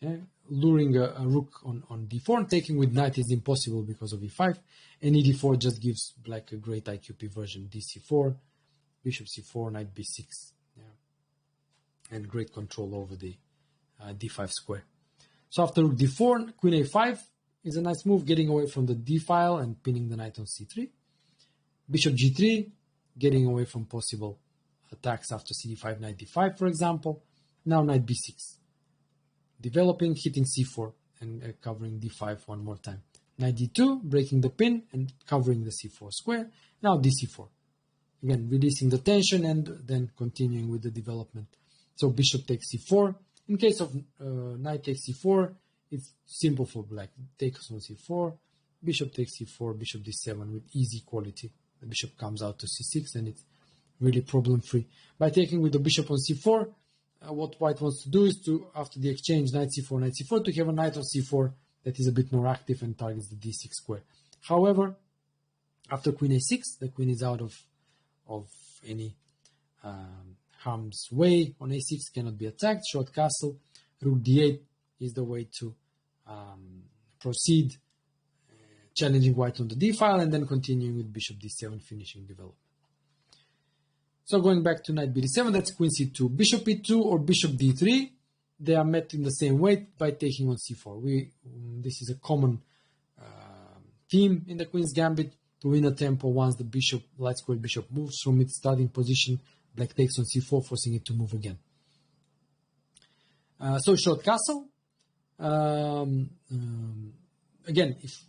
Yeah, luring a rook on d4 and taking with knight is impossible because of e5, and ed4 just gives black a great IQP version. dc4, bishop c4, knight b6, yeah, and great control over the d5 square. So after rook d4, queen a5 is a nice move, getting away from the d file and pinning the knight on c3. Bishop g3, getting away from possible attacks after cd5, knight d5, for example. Now knight b6. Developing, hitting c4 and covering d5 one more time. Knight d2, breaking the pin and covering the c4 square. Now dc4. Again, releasing the tension and then continuing with the development. So bishop takes c4. In case of knight takes c4, it's simple for black. Takes on c4, bishop takes c4, bishop d7 with easy quality. The bishop comes out to c6 and it's really problem-free. By taking with the bishop on c4, what white wants to do is to, after the exchange knight c4, to have a knight on c4 that is a bit more active and targets the d6 square. However, after queen a6, the queen is out of any harm's way on a6, cannot be attacked. Short castle, rook d8 is the way to proceed, challenging white on the d file and then continuing with bishop d7, finishing development. So going back to knight b7, that's queen c2. Bishop e2 or bishop d3, they are met in the same way by taking on c4. This is a common theme in the queen's gambit, to win a tempo once the bishop, light square bishop, moves from its starting position. Black takes on c4, forcing it to move again. So short castle. Again, if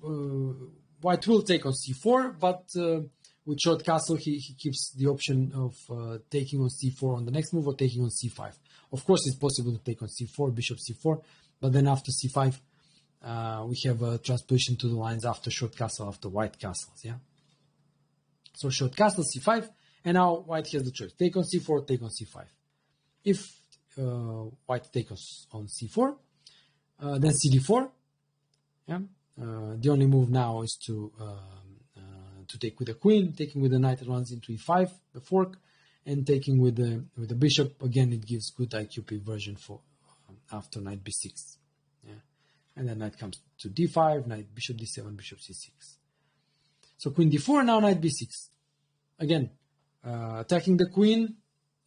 white will take on c4, but with short castle, he keeps the option of taking on c4 on the next move or taking on c5. Of course, it's possible to take on c4, bishop c4, but then after c5, we have a transposition to the lines after short castle, after white castles. Yeah. So short castle, c5, and now white has the choice: take on c4, take on c5. If white takes on c4, then cd4. Yeah. The only move now is to take with the queen, taking with the knight that runs into e5, the fork, and taking with the bishop. Again, it gives good IQP version for after knight b6. Yeah. And then knight comes to d5, knight bishop d7, bishop c6. So queen d4, now knight b6. Again, attacking the queen,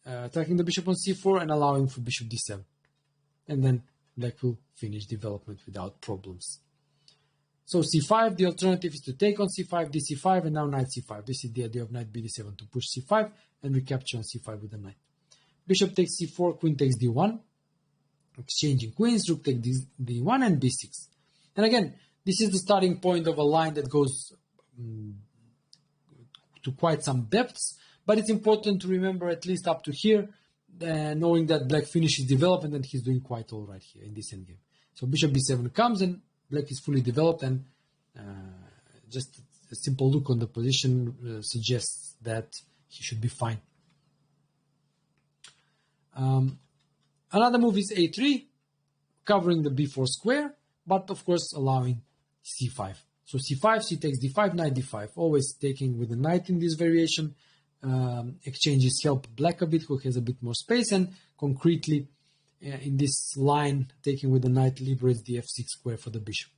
attacking the bishop on c4, and allowing for bishop d7. And then black will finish development without problems. So c5, the alternative is to take on c5, dc5, and now knight c5. This is the idea of knight bd7, to push c5 and recapture on c5 with the knight. Bishop takes c4, queen takes d1, exchanging queens, rook takes d1 and b6. And again, this is the starting point of a line that goes to quite some depths, but it's important to remember at least up to here, knowing that black finishes development and he's doing quite all right here in this endgame. So bishop b7 comes and black is fully developed, and just a simple look on the position suggests that he should be fine. Another move is a3, covering the b4 square, but of course allowing c5. So c5, c takes d5, knight d5, always taking with the knight in this variation. Exchanges help black a bit, who has a bit more space, and concretely in this line, taking with the knight liberates the f6 square for the bishop.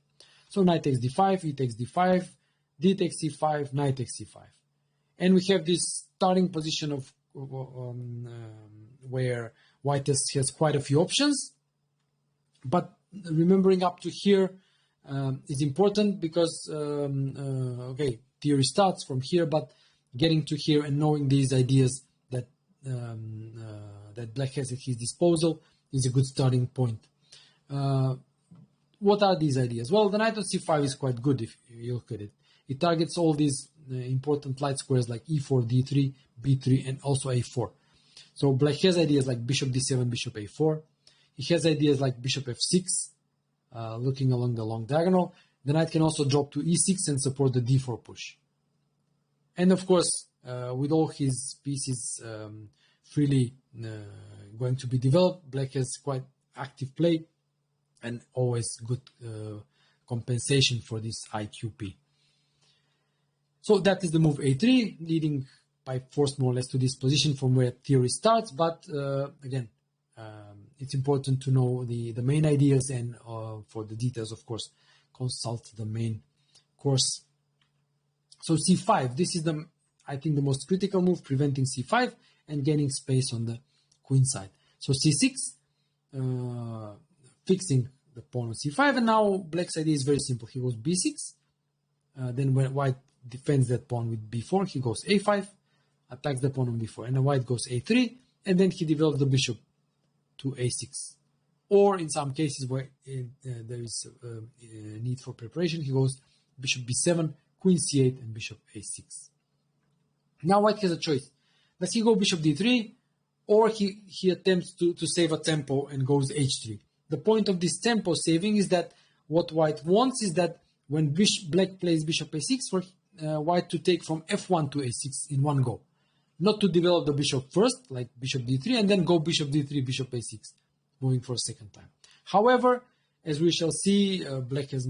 So knight takes d5, e takes d5, d takes c5, knight takes c5. And we have this starting position of where white has quite a few options. But remembering up to here is important because, okay, theory starts from here, but getting to here and knowing these ideas that that black has at his disposal is a good starting point. What are these ideas? Well, the knight on c5 is quite good if you look at it. It targets all these important light squares like e4, d3, b3, and also a4. So black has ideas like bishop d7, bishop a4. He has ideas like bishop f6, looking along the long diagonal. The knight can also drop to e6 and support the d4 push. And of course, with all his pieces freely going to be developed, black has quite active play and always good compensation for this IQP. So that is the move a3, leading by force more or less to this position from where theory starts. But again, it's important to know the main ideas, and for the details, of course, consult the main course. So c5, this is I think the most critical move, preventing c5 and gaining space on the queen side. So c6, fixing the pawn on c5, and now black's idea is very simple. He goes b6, then when white defends that pawn with b4, he goes a5, attacks the pawn on b4, and then white goes a3, and then he develops the bishop to a6. Or in some cases where there is need for preparation, he goes bishop b7, queen c8, and bishop a6. Now white has a choice. Does he go bishop d3, or he attempts to save a tempo and goes h3? The point of this tempo saving is that what white wants is that when black plays bishop a6, for white to take from f1 to a6 in one go. Not to develop the bishop first, like bishop d3, and then go bishop d3, bishop a6, moving for a second time. However, as we shall see, black has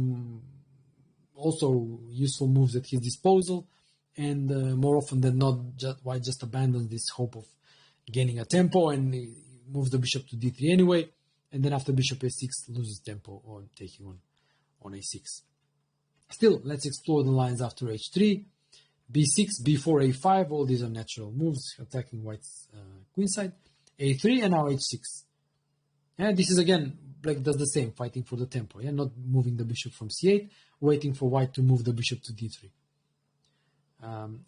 also useful moves at his disposal, and more often than not, white just abandons this hope of gaining a tempo and moves the bishop to d3 anyway, and then after bishop a6 loses tempo or taking on a6. Still, let's explore the lines after h3, b6, b4, a5, all these are natural moves, attacking white's queen side, a3, and now h6. And this is again, black does the same, fighting for the tempo, not moving the bishop from c8, waiting for white to move the bishop to d3.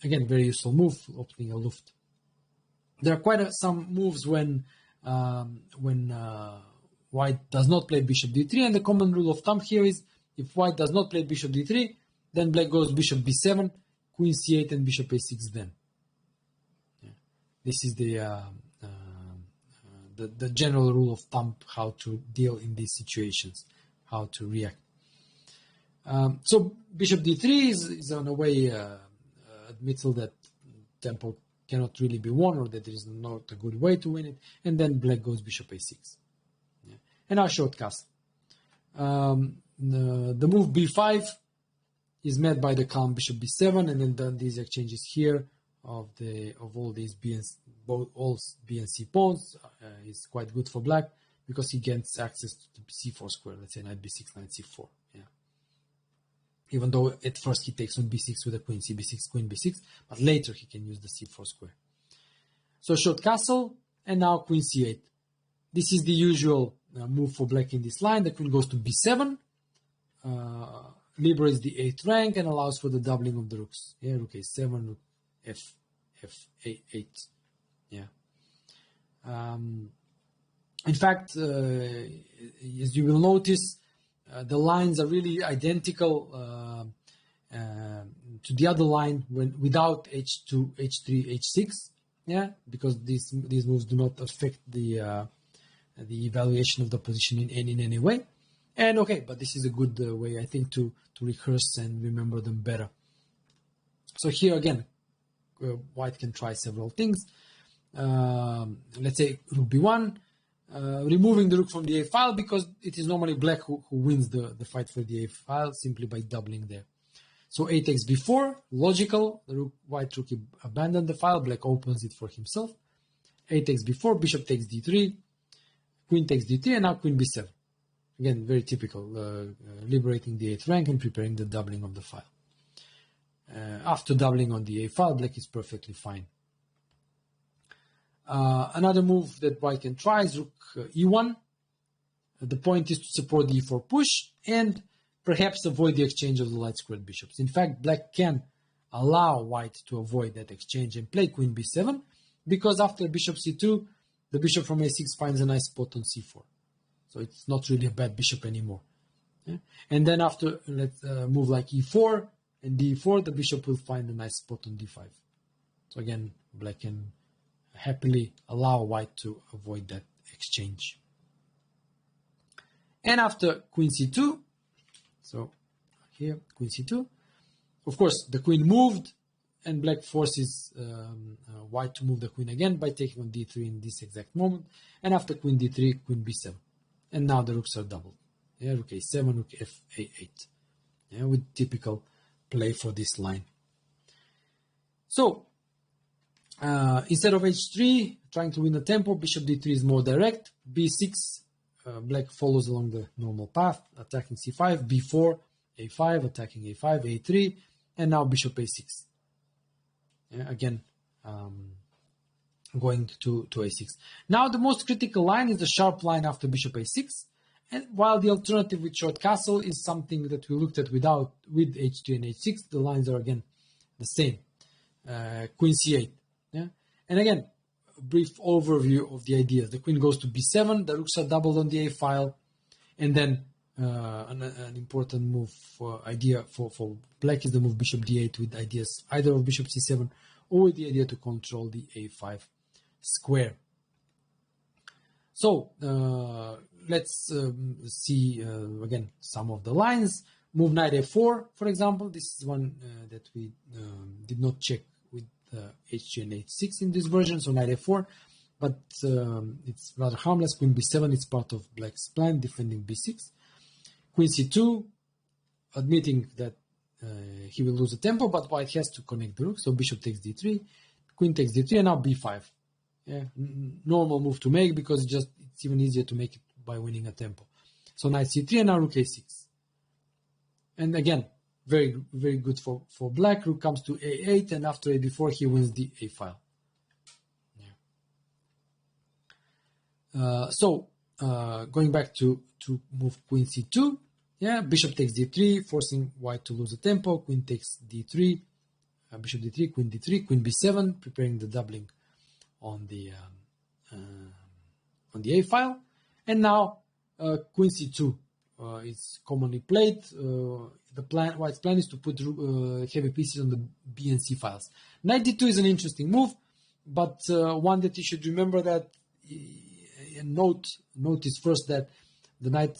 Again, very useful move, opening a luft. There are quite some moves when white does not play bishop d3, and the common rule of thumb here is if white does not play bishop d3, then black goes bishop b7, queen c8, and bishop a6 then. This is the general rule of thumb, how to deal in these situations, how to react. So bishop d3 is in a way admittal that tempo cannot really be won, or that there is not a good way to win it, and then black goes bishop a6. And now short castle. The move b5 is met by the calm bishop b7, and then these exchanges here of all these all B and C pawns is quite good for black, because he gains access to the c4 square. Let's say knight b6, knight c4. Even though at first he takes on b6 with a queen, c6, queen b6, but later he can use the c4 square. So short castle, and now queen c8. This is the usual move for black in this line. The queen goes to b7, liberates the 8th rank, and allows for the doubling of the rooks. Rook a7, rook f8. In fact, as you will notice, the lines are really identical to the other line without h2, h3, h6. Because these moves do not affect the evaluation of the position in any way. And okay, but this is a good way, I think, to rehearse and remember them better. So here again, white can try several things. Let's say rook b1, removing the rook from the a file, because it is normally black who wins the fight for the a file simply by doubling there. So a takes b4, logical. The white rook abandoned the file, black opens it for himself. A takes b4, bishop takes d3, queen takes d3, and now queen b7. Again, very typical, liberating the 8th rank and preparing the doubling of the file. After doubling on the a file, black is perfectly fine. Another move that white can try is rook e1. The point is to support the e4 push and perhaps avoid the exchange of the light squared bishops. In fact, black can allow white to avoid that exchange and play queen b7, because after bishop c2, the bishop from a6 finds a nice spot on c4. So it's not really a bad bishop anymore. And then after let's move like e4 and d4, the bishop will find a nice spot on d5. So again, black can happily allow white to avoid that exchange. And after queen c2, so here queen c2, of course the queen moved, and black forces white to move the queen again by taking on d3 in this exact moment. And after queen d3, queen b7. And now the rooks are doubled. Rook a7, rook f8. With typical play for this line. So Instead of h3, trying to win the tempo, bishop d3 is more direct. b6, black follows along the normal path, attacking c5, b4, a5, attacking a5, a3, and now bishop a6. Yeah, again, going to a6. Now the most critical line is the sharp line after bishop a6, and while the alternative with short castle is something that we looked at with h3 and h6, the lines are again the same. Queen c8. Yeah? And again, a brief overview of the ideas. The queen goes to b7, the rooks are doubled on the a file, and then an important move idea for black is the move bishop d8 with ideas either of bishop c7 or with the idea to control the a5 square. So let's see again some of the lines. Move knight a4, for example. This is one that we did not check with h3 and h6 in this version, so knight a4, but it's rather harmless. Queen b7, it's part of black's plan, defending b6. Queen c2, admitting that he will lose the tempo, but white has to connect the rook, so bishop takes d3, queen takes d3, and now b5. Yeah, normal move to make because it's even easier to make it by winning a tempo. So knight c3 and now rook a6. And again, very, very good for black. Rook comes to a8, and after a4, he wins the a file. Yeah. Going back to move queen c2, yeah, bishop takes d3, forcing white to lose the tempo. Queen takes d3, bishop d3, queen b7, preparing the doubling on the a file. And now queen c2 is commonly played. White's plan is to put heavy pieces on the b and c files. Knight d2 is an interesting move, but one that you should remember that. Notice first that the knight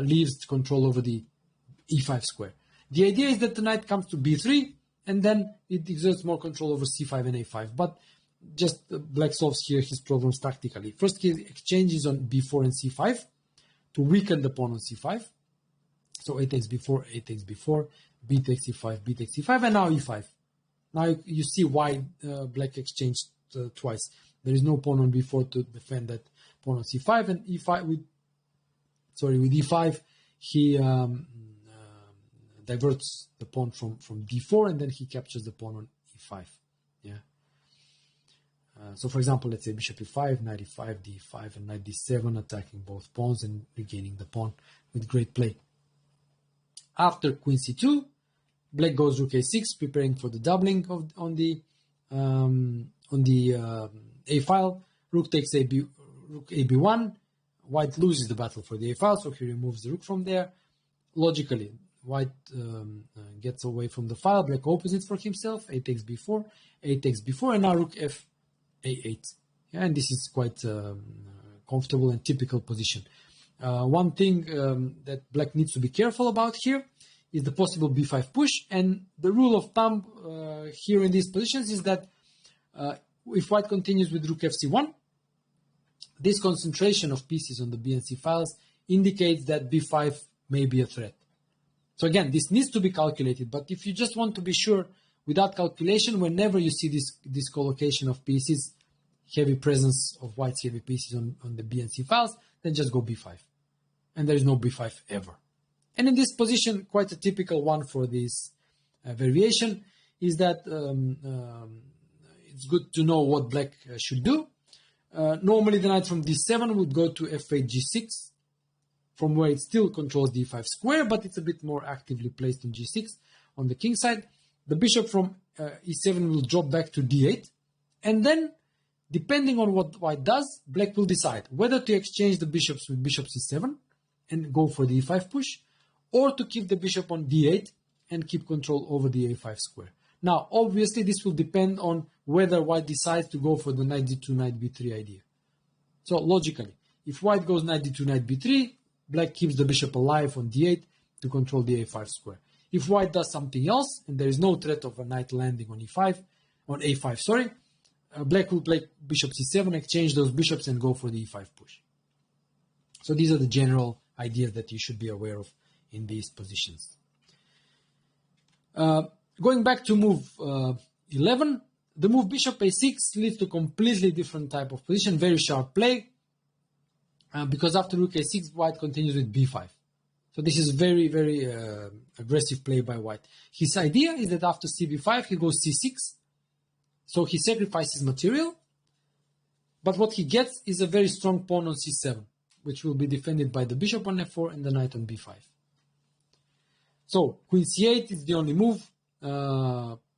leaves control over the e5 square. The idea is that the knight comes to b3 and then it exerts more control over c5 and a5. But just black solves here his problems tactically. First, he exchanges on b4 and c5 to weaken the pawn on c5. So a takes b4, a takes b4, b takes e5, b takes e5, and now e5. Now you see why black exchanged twice. There is no pawn on b4 to defend that pawn on c5, and e5 with e5 he diverts the pawn from d4, and then he captures the pawn on e5. Yeah. So for example, let's say bishop e5, knight e5, d5, and knight d7, attacking both pawns and regaining the pawn with great play. After queen c2, black goes rook a6, preparing for the doubling on the a file. Rook takes rook ab1. White loses the battle for the a file, so he removes the rook from there. Logically, white gets away from the file. Black opens it for himself. A takes b4, a takes b4, and now rook f a8. Yeah, and this is quite comfortable and typical position. One thing that black needs to be careful about here is the possible b5 push, and the rule of thumb here in these positions is that if white continues with rook fc1, this concentration of pieces on the b and c files indicates that b5 may be a threat. So again, this needs to be calculated, but if you just want to be sure without calculation, whenever you see this collocation of pieces, heavy presence of white's heavy pieces on the b and c files, then just go b5. And there is no b5 ever. And in this position, quite a typical one for this variation is that it's good to know what black should do. Normally the knight from d7 would go to f8 g6, from where it still controls the e5 square, but it's a bit more actively placed in g6 on the king side. The bishop from e7 will drop back to d8, and then, depending on what white does, black will decide whether to exchange the bishops with bishop c7 and go for the e5 push, or to keep the bishop on d8 and keep control over the a5 square. Now, obviously, this will depend on whether white decides to go for the knight d2, knight b3 idea. So, logically, if white goes knight d2, knight b3, black keeps the bishop alive on d8 to control the a5 square. If white does something else, and there is no threat of a knight landing on a5, black will play bishop c7, exchange those bishops, and go for the e5 push. So these are the general ideas that you should be aware of in these positions. Going back to move 11, the move bishop a6 leads to completely different type of position, very sharp play, because after rook a6, white continues with b5. So this is very, very aggressive play by white. His idea is that after cb5, he goes c6, so he sacrifices material, but what he gets is a very strong pawn on c7, which will be defended by the bishop on f4 and the knight on b5. So queen c8 is the only move,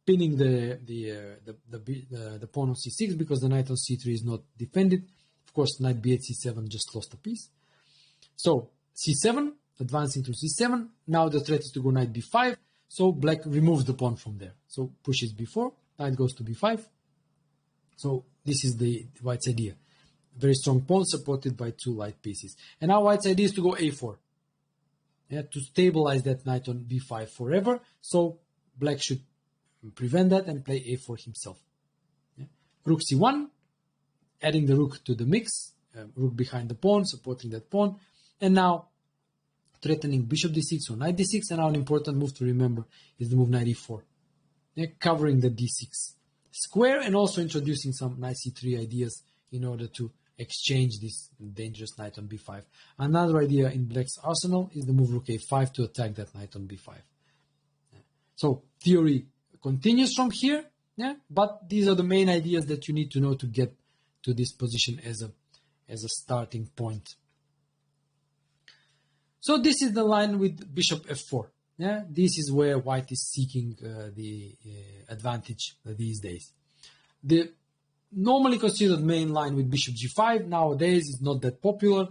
pinning the pawn on c6 because the knight on c3 is not defended. Of course, knight b8, c7 just lost a piece. So c7, advancing to c7. Now the threat is to go knight b5. So black removes the pawn from there. So pushes b4, knight goes to b5. So this is the white's idea. Very strong pawn supported by two light pieces. And now white's idea is to go a4. Yeah, to stabilize that knight on b5 forever. So black should prevent that and play a4 himself. Yeah. Rook c1, adding the rook to the mix. Rook behind the pawn, supporting that pawn. And now threatening bishop d6 or knight d6. And now an important move to remember is the move knight e4. Yeah, covering the d6 square and also introducing some knight c3 ideas in order to exchange this dangerous knight on b5. Another idea in black's arsenal is the move rook a5 to attack that knight on b5. Yeah. So theory continues from here, yeah, but these are the main ideas that you need to know to get to this position as a starting point. So this is the line with bishop f4. Yeah, this is where white is seeking the advantage these days. The normally considered main line with bishop g5 nowadays is not that popular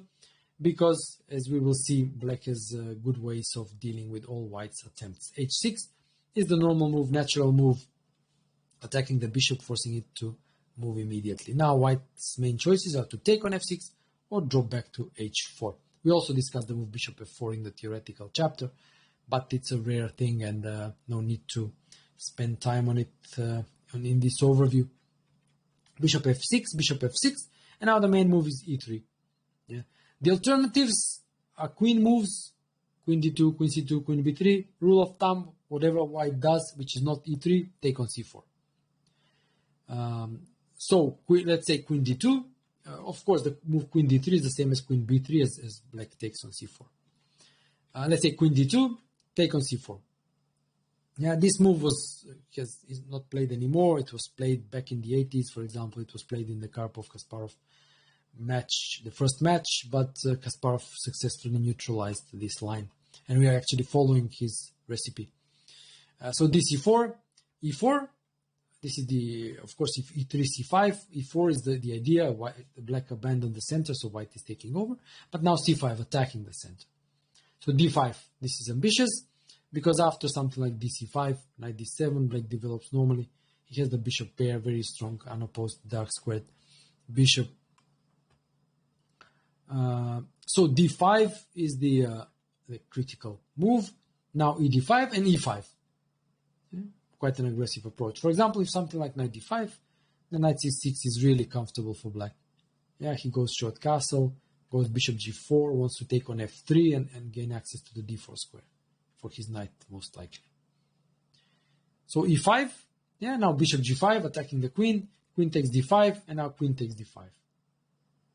because, as we will see, black has good ways of dealing with all white's attempts. h6 is the normal move, natural move, attacking the bishop, forcing it to move immediately. Now white's main choices are to take on f6 or drop back to h4. We also discussed the move bishop f4 in the theoretical chapter, but it's a rare thing and no need to spend time on it in this overview. Bishop f6, and now the main move is e3. Yeah. The alternatives are queen moves, queen d2, queen c2, queen b3. Rule of thumb, whatever white does, which is not e3, take on c4. So let's say queen d2. Of course, the move queen d3 is the same as queen b3 as black takes on c4. Let's say queen d2, take on c4. Yeah, this move is not played anymore. It was played back in the 80s, for example. It was played in the Karpov-Kasparov match, the first match, but Kasparov successfully neutralized this line. And we are actually following his recipe. So this e4, this is the, of course, if e3, c5, e4 is the idea. White, the black abandoned the center, so white is taking over. But now c5, attacking the center. So d5, this is ambitious. Because after something like dc5, knight d7, black develops normally. He has the bishop pair, very strong, unopposed, dark squared bishop. So d5 is the critical move. Now ed5 and e5. Yeah, quite an aggressive approach. For example, if something like knight d5, the knight c6 is really comfortable for black. Yeah, he goes short castle, goes bishop g4, wants to take on f3 and gain access to the d4 square. For his knight, most likely. So e5, yeah, now bishop g5, attacking the queen, queen takes d5, and now queen takes d5.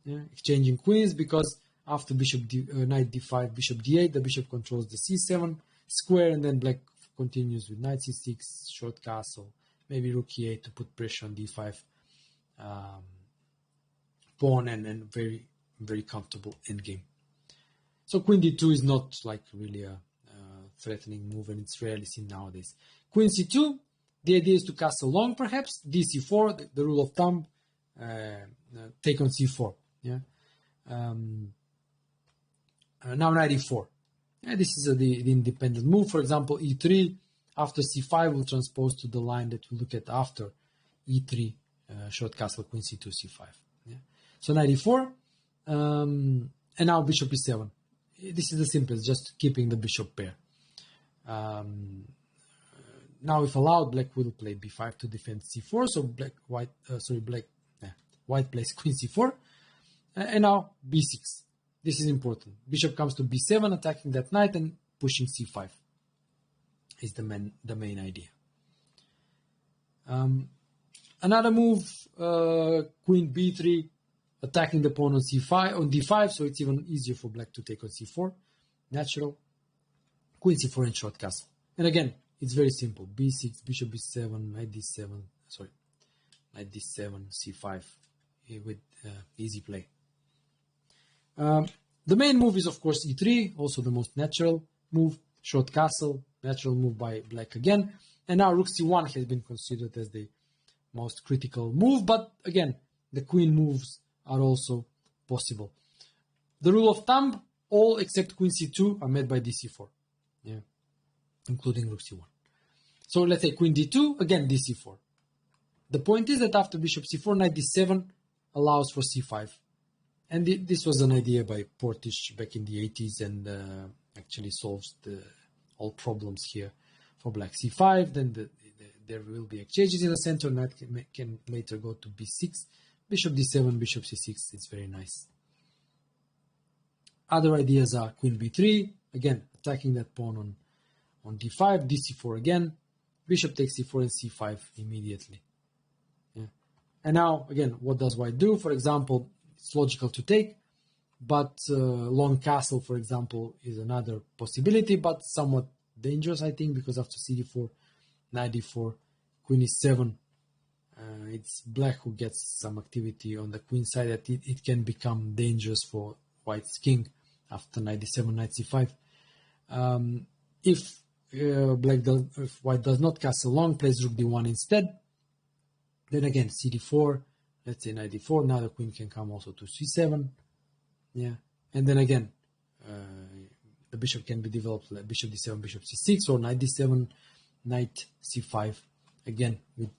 Yeah, exchanging queens because after knight d5, bishop d8, the bishop controls the c7 square, and then black continues with knight c6, short castle, maybe rook e8 to put pressure on d5 pawn, and very, very comfortable endgame. So queen d2 is not like really a threatening move, and it's rarely seen nowadays. Queen c2, the idea is to castle long, perhaps. dc4, the rule of thumb, take on c4. Yeah. Now knight e4. Yeah, this is the independent move. For example, e3 after c5 will transpose to the line that we look at after e3, short castle, queen c2, c5. Yeah. So knight e4, and now bishop e7. This is the simplest, just keeping the bishop pair. Now, if allowed, black will play b5 to defend c4. So white plays queen c4, and now b6. This is important. Bishop comes to b7, attacking that knight and pushing c5. Is the main idea. Another move, queen b3, attacking the pawn on c5, on d5, so it's even easier for black to take on c4. Natural. Queen c4 and short castle. And again, it's very simple. b6, bishop b7, knight d7, sorry, knight d7, c5 with easy play. The main move is, of course, e3, also the most natural move. Short castle, natural move by black again. And now rook c1 has been considered as the most critical move, but again, the queen moves are also possible. The rule of thumb, all except queen c2 are met by dc4, yeah, including rook c1. So let's say queen d2, again dc4. The point is that after bishop c4, knight d7 allows for c5. And this was an idea by Portish back in the 80s, and actually solves all problems here for black. c5, then there will be exchanges in the center. Knight can later go to b6, bishop d7, bishop c6. It's very nice. Other ideas are queen b3, again attacking that pawn on d5, dc4 again, bishop takes c4 and c5 immediately. Yeah. And now again, what does white do? For example, it's logical to take, but long castle, for example, is another possibility, but somewhat dangerous, I think, because after cd4, knight d4, queen e7, it's black who gets some activity on the queen side, that it can become dangerous for white's king after knight d7, knight c5. If white does not castle long, plays rook d1 instead, then again cd4, let's say knight d4, now the queen can come also to c7, yeah, and then again the bishop can be developed like bishop d7, bishop c6, or knight d7, knight c5, again with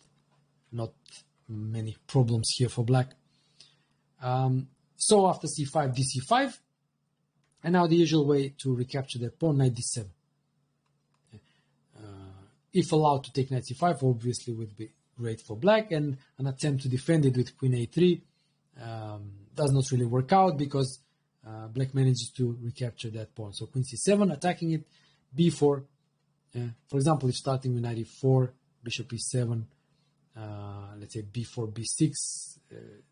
not many problems here for black. So after c5, dc5, and now the usual way to recapture that pawn, knight d7. If allowed to take knight c5, obviously would be great for black, and an attempt to defend it with queen a3 does not really work out, because black manages to recapture that pawn. So queen c7, attacking it, b4. For example, if starting with knight e4, bishop e7, let's say b4, b6,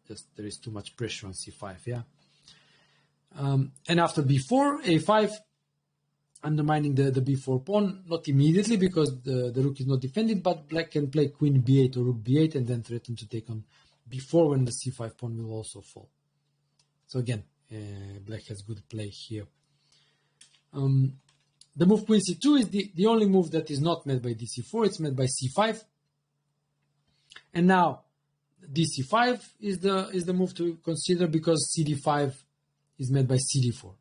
just there is too much pressure on c5, yeah. And after b4, a5, undermining the b4 pawn, not immediately because the rook is not defended, but black can play queen b8 or rook b8 and then threaten to take on b4 when the c5 pawn will also fall. So again, black has good play here. The move queen c2 is the only move that is not met by dc4, it's met by c5. And now dc5 is the move to consider, because cd5 is met by cd4.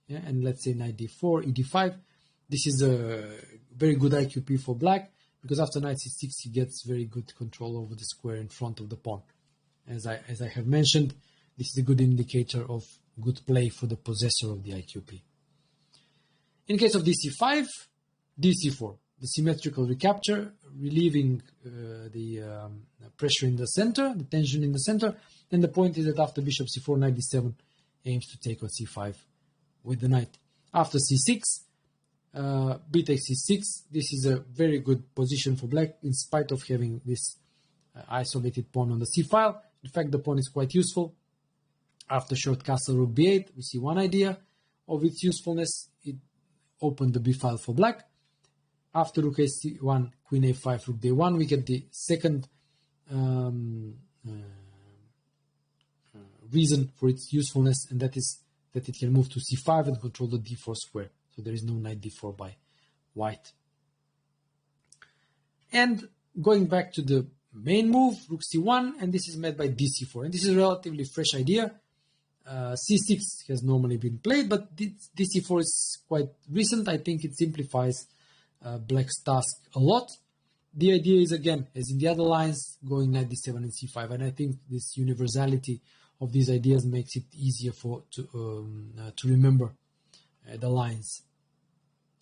Yeah, and let's say knight d4, ed5. This is a very good IQP for black, because after knight c6 he gets very good control over the square in front of the pawn. As I have mentioned, this is a good indicator of good play for the possessor of the IQP. In case of dc5, dc4, the symmetrical recapture, relieving the pressure in the center, the tension in the center. And the point is that after bishop c4, knight d7 aims to take on c5 with the knight. After c6, b takes c6. This is a very good position for black, in spite of having this isolated pawn on the c file. In fact, the pawn is quite useful. After short castle rook b8, we see one idea of its usefulness. It opened the b file for black. After rook a1, queen a5, rook d1, we get the second reason for its usefulness, and that is that it can move to c5 and control the d4 square. So there is no knight d4 by white. And going back to the main move, rook c1, and this is met by dc4. And this is a relatively fresh idea. c6 has normally been played, but dc4 is quite recent. I think it simplifies black's task a lot. The idea is, again, as in the other lines, going knight d7 and c5. And I think this universality of these ideas makes it easier to remember the lines.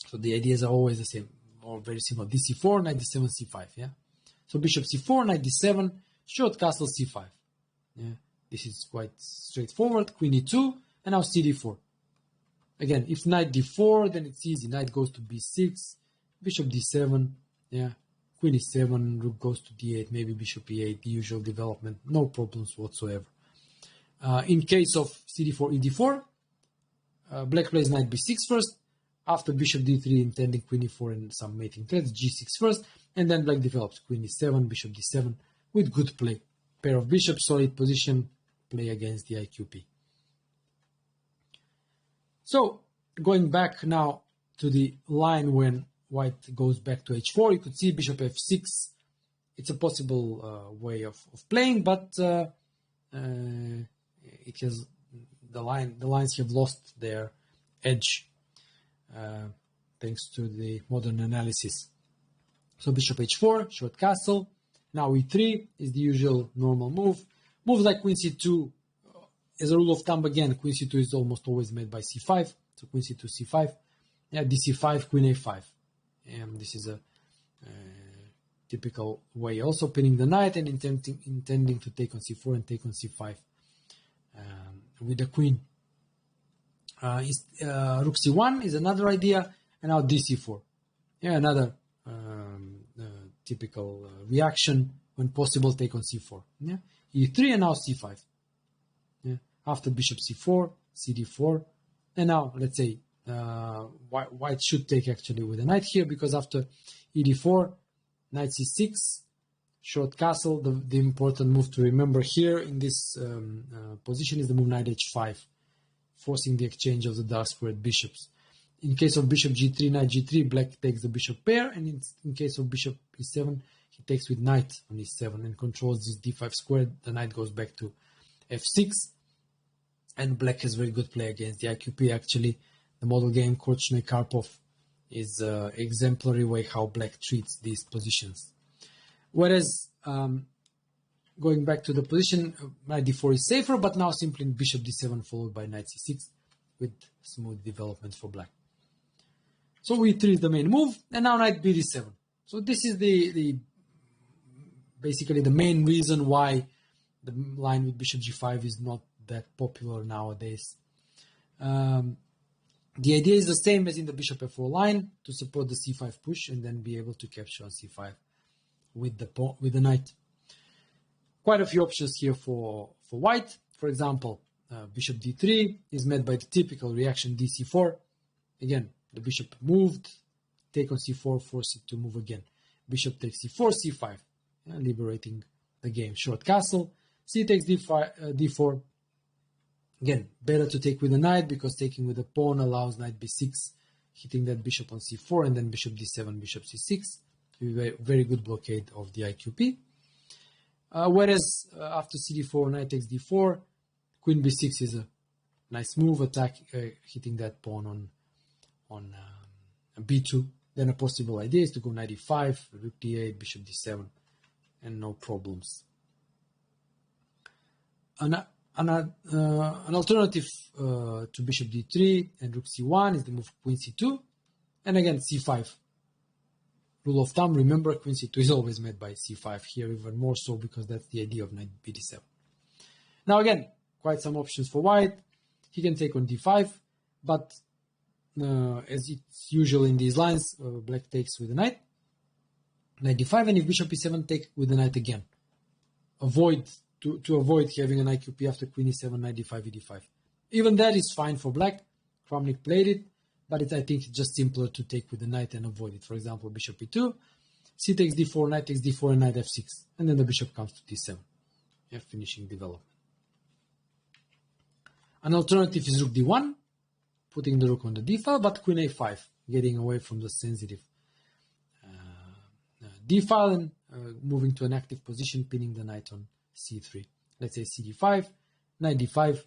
So the ideas are always the same, or very similar. dc4, knight d7, c5. Yeah. So bishop c4, knight d7, short castle c5. Yeah. This is quite straightforward. Queen e2, and now cd4. Again, if knight d4, then it's easy. Knight goes to b6, bishop d7. Yeah. queen e7, rook goes to d8, maybe bishop e8, the usual development, no problems whatsoever. In case of cd4, ed4, black plays knight b6 first, after bishop d3 intending queen e4 and some mating threats, g6 first, and then black develops queen e7, bishop d7 with good play. Pair of bishops, solid position, play against the IQP. So, going back now to the line when white goes back to h4, you could see bishop f6. It's a possible way of playing, but it has the lines have lost their edge thanks to the modern analysis. So bishop h4, short castle. Now e3 is the usual normal move. Moves like queen c2, as a rule of thumb again, queen c2 is almost always made by c5. So queen c2, c5. Yeah, dc5, queen a5. And this is a typical way. Also pinning the knight and intending to take on c4 and take on c5 with the queen. Rook c1 is another idea. And now dc4. Yeah, another typical reaction when possible, take on c4. Yeah? e3 and now c5. Yeah? After bishop c4, cd4, and now let's say white should take actually with a knight here, because after ed4, knight c6, short castle. The important move to remember here in this position is the move knight h5, forcing the exchange of the dark squared bishops. In case of bishop g3, knight g3, black takes the bishop pair, and in case of bishop e7, he takes with knight on e7 and controls this d5 squared. The knight goes back to f6, and black has very good play against the IQP. Actually, the model game Korchnoi-Karpov is exemplary way how black treats these positions. Whereas going back to the position, knight d4 is safer, but now simply bishop d7 followed by knight c6 with smooth development for black. So e3 is the main move, and now knight b d7. So this is basically the main reason why the line with bishop g5 is not that popular nowadays. The idea is the same as in the bishop f4 line, to support the c5 push and then be able to capture on c5 with the knight. Quite a few options here for white. For example, bishop d3 is met by the typical reaction dc4. Again, the bishop moved, take on c4, force it to move again. Bishop takes c4, c5, liberating the game. Short castle, c takes d4. Again, better to take with the knight, because taking with the pawn allows knight b6, hitting that bishop on c4, and then bishop d7, bishop c6. Very good blockade of the IQP. Whereas after cd4, knight takes d4, queen b6 is a nice move, hitting that pawn on b2. Then a possible idea is to go knight e5, rook d8, bishop d7, and no problems. An alternative to bishop d3 and rook c1 is the move queen c2, and again c5. Rule of thumb, remember, queen c2 is always met by c5, here even more so because that's the idea of knight bd7. Now again, quite some options for white. He can take on d5, but as it's usual in these lines, black takes with the knight d5, and if bishop e7, take with the knight again. To avoid having an IQP after queen e7, knight d5, e5. Even that is fine for black. Kramnik played it, but I think it's just simpler to take with the knight and avoid it. For example, bishop e2, c takes d4, knight takes d4, and knight f6. And then the bishop comes to d7. Yeah, finishing development. An alternative is rook d1, putting the rook on the d file, but queen a5, getting away from the sensitive d file and moving to an active position, pinning the knight on c3. Let's say cd5, knight d5,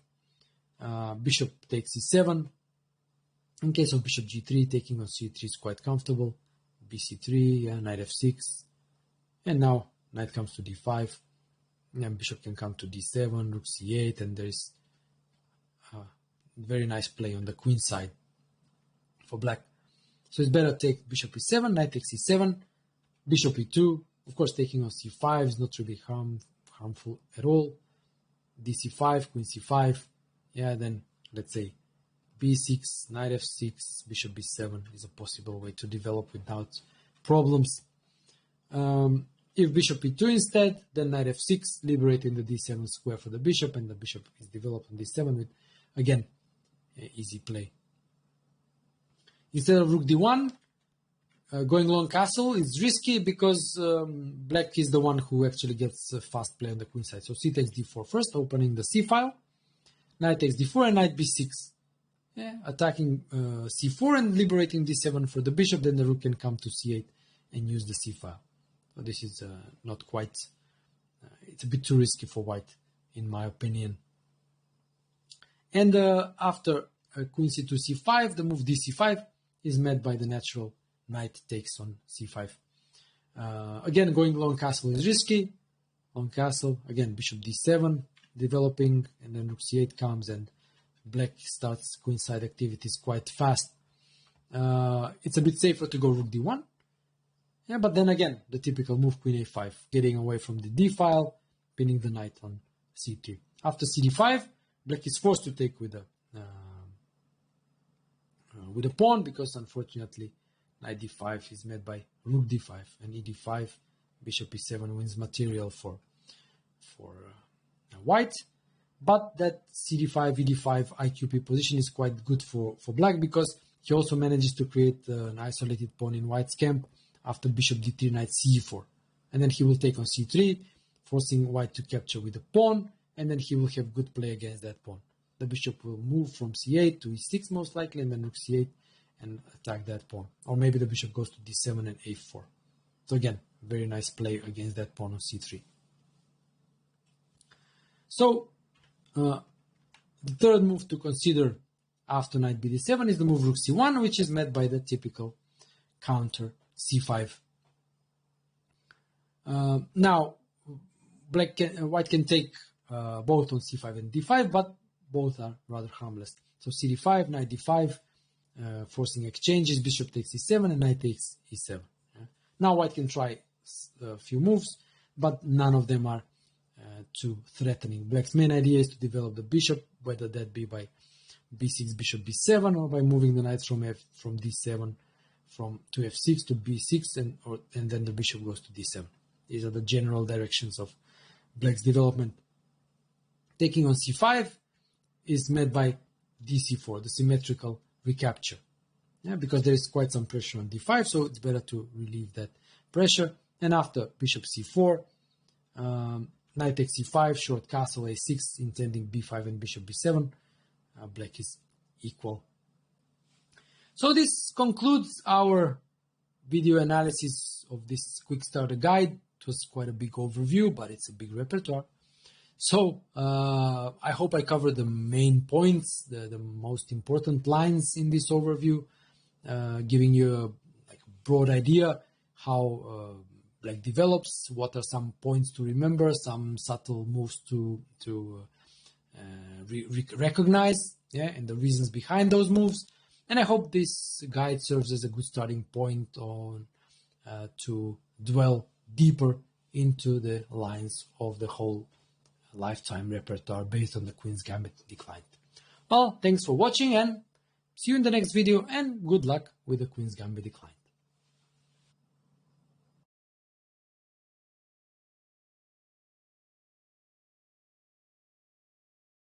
bishop takes c7. In case of bishop g3, taking on c3 is quite comfortable. bc3, knight f6, and now knight comes to d5, and bishop can come to d7, rook c8, and there is very nice play on the queen side for black. So it's better to take bishop e7, knight takes e7, bishop e2. Of course, taking on c5 is not really harmful at all. dc5, queen c5, yeah, then let's say b6, knight f6, bishop b7 is a possible way to develop without problems. If bishop e2 instead, then knight f6, liberating the d7 square for the bishop, and the bishop is developed on d7 with, again, easy play. Instead of rook d1, going long castle is risky because black is the one who actually gets fast play on the queen side. So c takes d4 first, opening the c file. Knight takes d4 and knight b6. Yeah, attacking c4 and liberating d7 for the bishop. Then the rook can come to c8 and use the c file. So this is not quite, it's a bit too risky for white, in my opinion. And after queen c2, c5, the move dc5 is met by the natural knight takes on c5. Again, going long castle is risky. Long castle, again, bishop d7 developing, and then rook c8 comes, and black starts queenside activities quite fast. It's a bit safer to go rook d1. Yeah, but then again, the typical move, queen a5, getting away from the d file, pinning the knight on c3. After cd5, black is forced to take with a pawn, because unfortunately knight d5 is met by rook d5, and e d5, bishop e7 wins material for white. But that cd5, ed5 IQP position is quite good for black, because he also manages to create an isolated pawn in white's camp after bishop d3, knight c4. And then he will take on c3, forcing white to capture with the pawn, and then he will have good play against that pawn. The bishop will move from c8 to e6 most likely, and then rook c8 and attack that pawn. Or maybe the bishop goes to d7 and a4. So again, very nice play against that pawn on c3. So the third move to consider after knight bd7 is the move rook c1, which is met by the typical counter c5. Now, white can take both on c5 and d5, but both are rather harmless. So cd5, knight d5, forcing exchanges, bishop takes e7 and knight takes e7. Now white can try a few moves, but none of them are too threatening. Black's main idea is to develop the bishop, whether that be by b6, bishop b7, or by moving the knight from d7 to f6 to b6, and then the bishop goes to d7. These are the general directions of black's development. Taking on c5 is met by dc4, the symmetrical recapture. Yeah, because there is quite some pressure on d5, so it's better to relieve that pressure. And after bishop c4, knight takes c5, short castle a6, intending b5 and bishop b7. Black is equal. So this concludes our video analysis of this Quickstarter guide. It was quite a big overview, but it's a big repertoire. So I hope I covered the main points, the most important lines in this overview, giving you a broad idea how black develops, what are some points to remember, some subtle moves to recognize, yeah, and the reasons behind those moves. And I hope this guide serves as a good starting point on to dwell deeper into the lines of the whole lifetime repertoire based on the Queen's Gambit decline. Well, thanks for watching, and see you in the next video, and good luck with the Queen's Gambit decline.